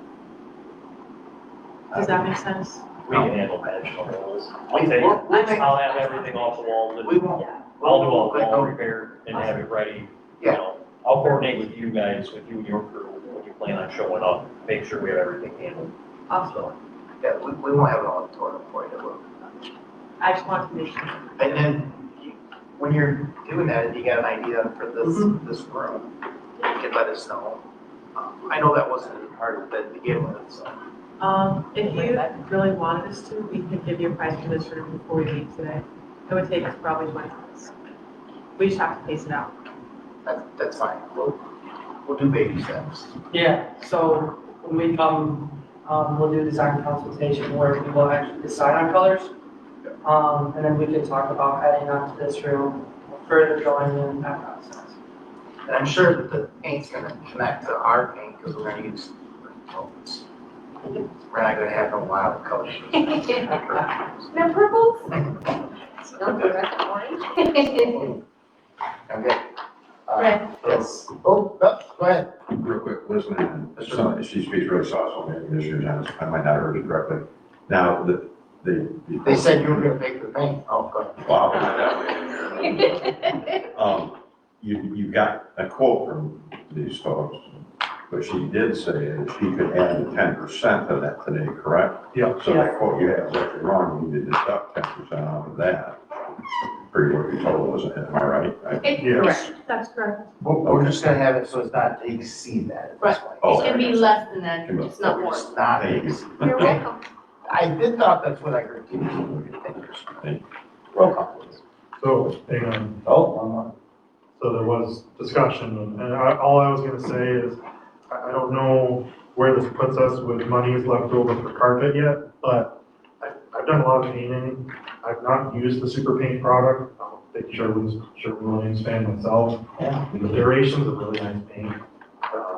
Does that make sense? We can handle patching the holes. We- we'll make- I'll have everything off the walls and We won't. I'll do all the we'll- wall repair and have it ready. You Yeah. know, I'll coordinate with you guys, with you and your crew, when you plan on showing up, make sure we have everything handled. Also, Yeah, we won't have it all torn up for you. I just wanted to make sure. And then, when you're doing that, if you got an idea for this room, you can let us know. I know that wasn't hard to begin with, so. If you really wanted us to, we could give you a price for this room before we leave today. It would take us probably 20 minutes. We just have to pace it out. That's fine. We'll do baby steps. Yeah, so when we come, we'll do design consultation where we will actually decide on colors. And then we can talk about adding on to this room, further drawing in that process. And I'm sure that the paint's gonna connect to our paint, because we're gonna use, we're not gonna have no wild colors. No purples? No fluorescent orange? Okay. Right. Yes. Oh, go ahead. Real quick, listen, she speaks really soft, so maybe Commissioner, I might not have heard it correctly. Now, They said you were gonna make the paint. Oh, go ahead. Well, I didn't hear. You got a quote from these folks, but she did say that she could add the 10% of that today, correct? Yeah. So that quote you have is actually wrong, you need to deduct 10% off of that. For what you told us, am I right? Yes. That's correct. We're just gonna have it so it's not to exceed that at this point. Oh, It can be less than that, Can be- it's not more. It's not Thank you. exceed. You're welcome. I did thought that's what I heard too. Thank you. Roll call, please. So, hang on. Oh, one more. So there was discussion, and all I was gonna say is, I don't know where this puts us with monies left over for carpet yet, but I've done a lot of painting. I've not used the super paint product. I'm a big Sherwin-Williams fan myself. Yeah. The Duration's a really nice paint.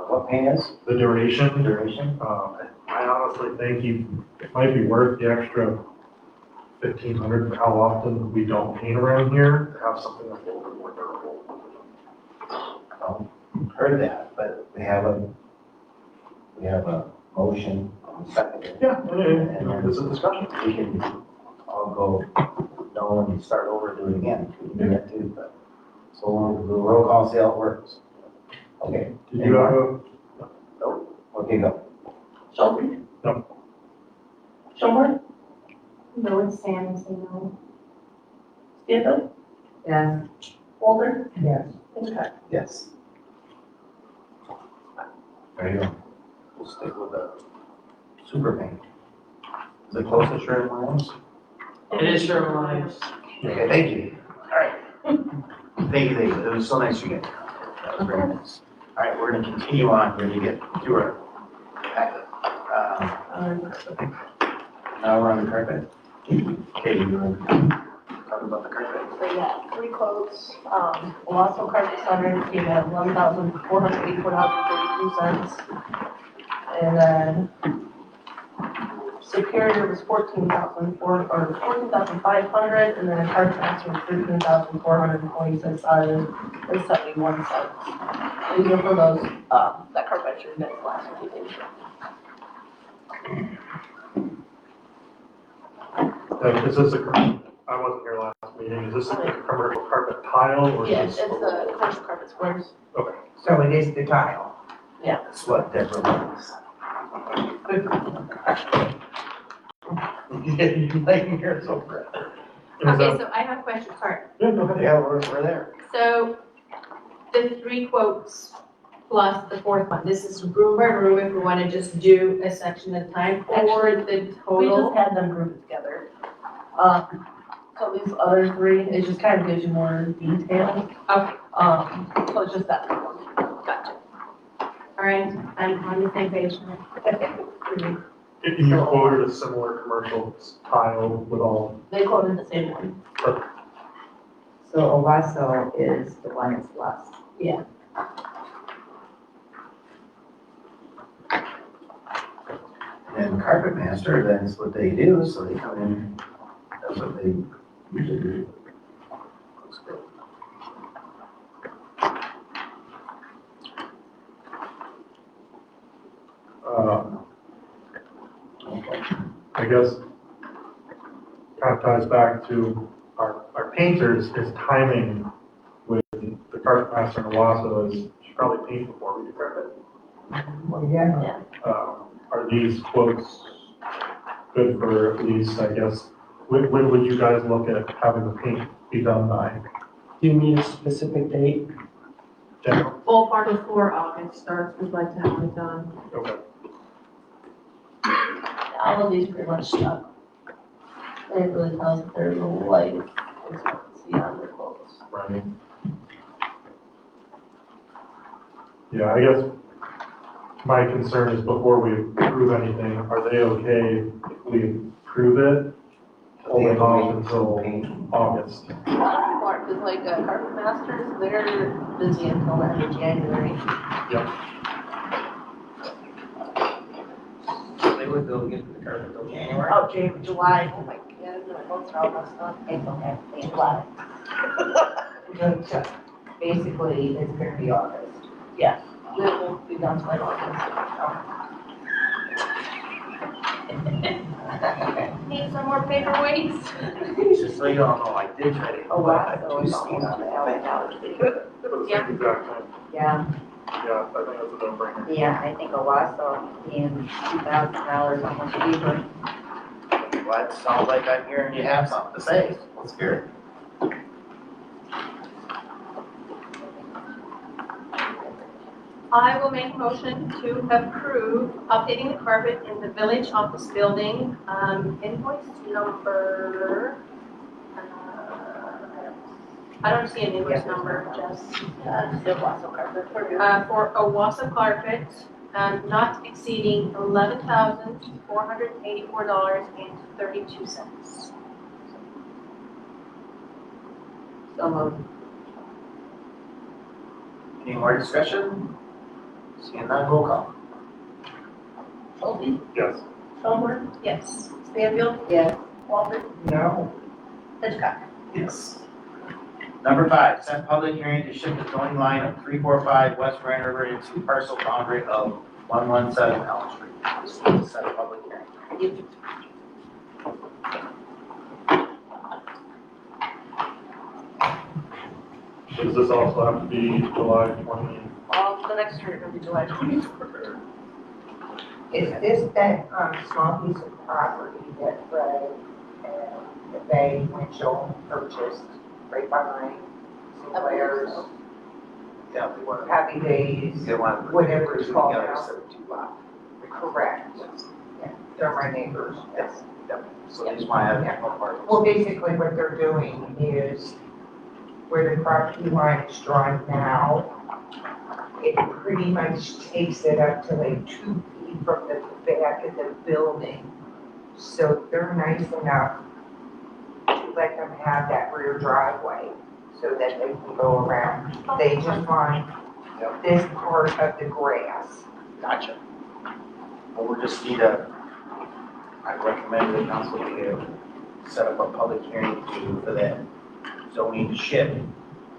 What paint is? The Duration, Duration? I honestly think it might be worth the extra 1,500 for how often we don't paint around here, to have something that's a little bit more durable. Heard that, but we have a motion on the second. Yeah, this is a discussion. We can all go, no, and start over, do it again. We can do that too, but, so we'll do a roll call, see how it works. Okay. Did you have a? Nope. Okay, go. Shelby? No. Schoenberg, No, it's Sam, so no. Stanfield, Yes. Walter, Yes. Hitchcock. Yes. There you go. We'll stick with the super paint. Is it close to Sherwin Williams? It is Sherwin Williams. Okay, thank you. All right. Thank you. It was so nice you guys. That was very nice. All right, we're gonna continue on when you get through our packet. Now we're on the carpet. Katie, you want to talk about the carpet? So you got 3 quotes, Owasso Carpet Center, you have $11,484.32. And then Superior was $14,500, and then Carpet Master was $13,426.71. These are for those, that carpet you missed last week. Is this I wasn't here last meeting, is this a commercial carpet tile or is Yes, this? it's the commercial carpet squares. Okay. So it is the tile. That's what Deborah wants. You didn't like yours over it. Okay, so I have a question, sorry. Yeah, go ahead. Yeah, we're there. So the 3 quotes plus the 4th one, this is room by room if we want to just do a section at a time, or the We total? just had them grouped together. So these other 3, it just kind of gives you more detail. Okay, So it's just that one. gotcha. All right, I'm on the same page now. If you quoted a similar commercial tile with all, They quoted the same one. So Owasso is the one that's less. Yeah. And Carpet Master, that's what they do, so they come in, that's what they usually do. Looks good. Okay. I guess kind of ties back to our painters is timing with the carpet master and Owasso is should probably paint before we do carpet. Well, yeah. Are these quotes good for at least, I guess, when would you guys look at having the paint be done by? Do you need a specific date? General? Ballpark before August starts, we'd like to have it done. Okay. All of these pretty much stuck. They really tell us that there's a light expectancy on their quotes. Right. Yeah, I guess my concern is before we approve anything, are they okay if we approve it? Holding off until August. A lot of people aren't, because like Carpet Masters, they're busy until the end of January. They would go get the carpet till January. Oh, July, oh my God, my quotes are all messed up. It's okay. It's July. Basically, it's gonna be August. It won't be done till August. Need some more paperweights? Just so you all know, I did try to. Oh, wow, I so do it's see almost on an that. hour. Yeah. Exact time. Yeah, Yeah, I think that's a no-brainer. yeah, I think Owasso being $2,000 almost cheaper. Well, it sounds like I'm hearing you have something to say. Let's hear it. I will make a motion to approve updating the carpet in the village office building, invoice number, I don't see an invoice number, just, The Owasso Carpet. for Owasso carpet, not exceeding $11,484.32. So moved. Any more discussion? Seeing none, roll call. Schulte, Yes. Schoenberg, Yes. Stanfield, Yes. Walter, No. Hitchcock. Yes. Number 5, set public hearing to shift the zoning line of 345 West Grand River into parcel boundary of 117 Elm Street. This is to set a public hearing. Does this also have to be July 20? The next hearing will be July 24th. Is this that, small piece of property that Fred and the Bay Winchell purchased right behind Sinclair's Yeah, we want Happy Days, to, want whatever it's called together, now. so 2 lots. Correct. Yeah, they're my neighbors, yes. So these might have different parts. Well, basically what they're doing is where the property line is drawn now, it pretty much takes it up to like 2 feet from the back of the building. So they're nice enough to let them have that rear driveway so that they can go around. They just want this part of the grass. Gotcha. Well, we just need I recommend the council to set up a public hearing for that zoning shift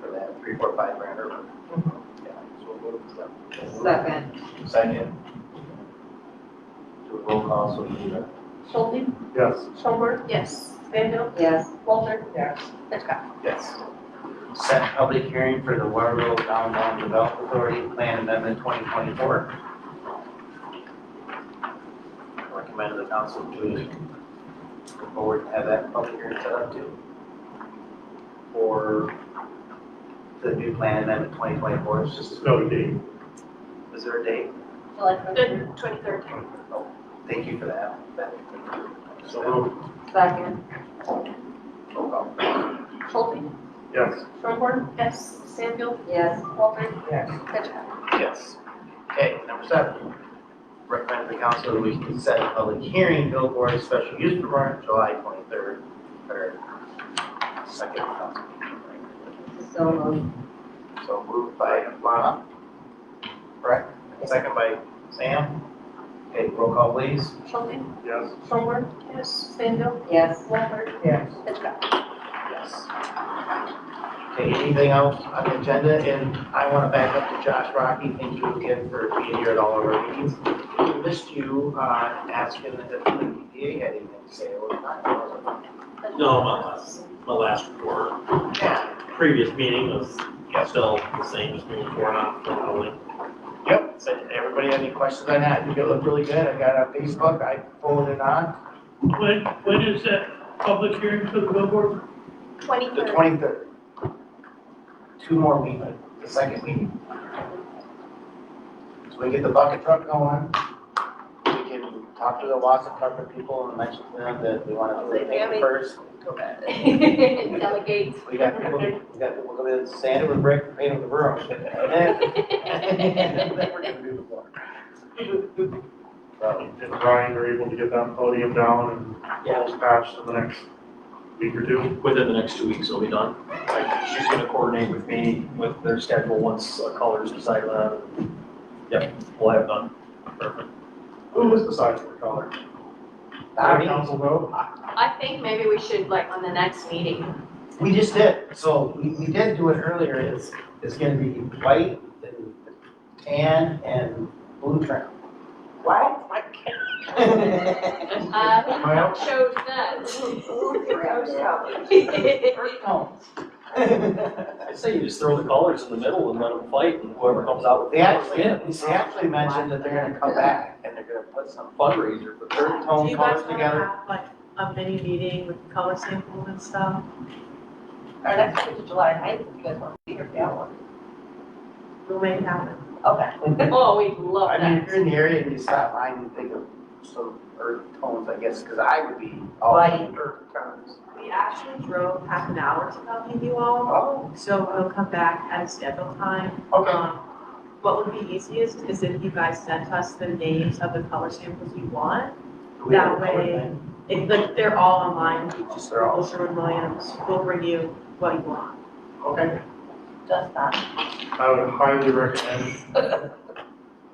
for that 3, 4, 5 grand or. Yeah, so we'll move to Second. second. Do a roll call, so we need a. Schulte, Yes. Schoenberg. Yes. Stanfield, Yes. Walter, Yes. Hitchcock. Yes. Set public hearing for the Waterville Downtown Development Authority Plan Amendment 2024. Recommend the council to move forward and have that public hearing set up too. For the new plan amendment 2024, it's just, No date. is there a date? July 23rd. Oh, thank you for that. So moved. Second. Roll call. Schulte, Yes. Schoenberg. Yes. Stanfield, Yes. Walter, Yes. Hitchcock. Yes. Okay, number 7. Recommend the council that we can set a public hearing, billboard special use permit, July 23rd. Or second council meeting. So moved. So moved by Lana. Correct? Second by Sam. Okay, roll call please. Schulte, Yes. Schoenberg. Yes. Stanfield, Yes. Walter, Yes. Hitchcock. Yes. Okay, anything else on the agenda? And I want to back up to Josh Rocky. Thank you again for being here at all of our meetings. We missed you asking if the EPA had anything to say all the time. No, my last report, Yeah. previous meeting was still the same as moving forward on the only. Yep. So everybody have any questions on that? I think it looked really good. I got it on Facebook. I forwarded it on. When is that public hearing for the billboard? The 23rd. 23rd. 2 more weeks, the second meeting. So we get the bucket truck going. We can talk to the Watson carpet people and mention to them that we want to do the thing first. Delegate. We got people coming in, sand it with brick, paint it with broom. And then we're gonna do the floor. So, And Brian, are able to get that podium down and walls patched in the next week or 2? Within the next 2 weeks, it'll be done. She's gonna coordinate with me with their schedule once colors decided on. Yep, we'll have it done. Perfect. Who was deciding for color? Council vote? I think maybe we should, like, on the next meeting. we just did, so we did do it earlier. It's gonna be white and tan and blue trim. What? Who chose that? Earth tones. I say you just throw the colors in the middle and let them fight, and whoever comes out with the They colors actually, wins. mentioned that they're gonna come back and they're gonna put some Fundraiser for the earth Do tone you guys colors want to together. have like a mini meeting with color samples and stuff? Our next week is July 9th, if you guys want to be here for that one. We'll make it happen. Okay. Oh, we'd love I mean, if that. you're in the area and you stop by and think of some earth tones, I guess, because I would be all Light. earth tones. We actually drove half an hour to come meet you all, Oh, so we'll come back at a scheduled time. okay. What would be easiest is if you guys sent us the names of the color samples you want. Do we have a That color way, thing? if, like, they're all online, you just They're all- Google Sherwin-Williams, we'll bring you what you want. Okay. Just that. I would highly recommend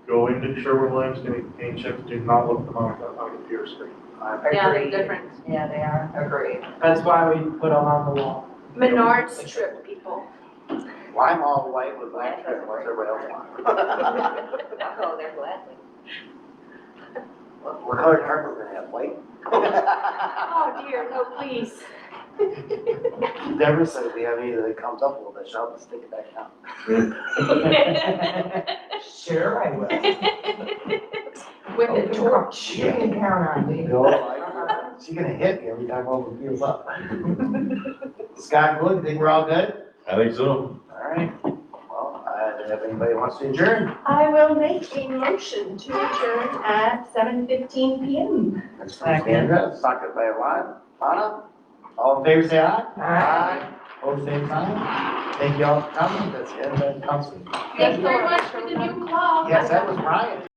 going to Sherwin-Williams, getting paint chips, do not look them on a computer screen. Yeah, they're different. Yeah, they are. Agreed. That's why we put them on the wall. Menards trip people. Well, I'm all white with black trim, what's everybody else want? Oh, they're glad. What color carpet we're gonna have, white? Oh dear, no, please. Deborah said if we have any that comes up a little bit, she'll just stick it back down. Sure I will. With a torch. You can count on me. No, I She's gonna hit me every time over feels up. Scott, good, think we're all good? I think so. All right. Well, if anybody wants to adjourn, I will make a motion to adjourn at 7:15 PM. that's from Sandra, second by Lana. All in favor, say aye. Aye. Opposed, same sign. Thank you all for coming, that's the end of the council. Thank you very much for the new clock. Yes, that was Ryan.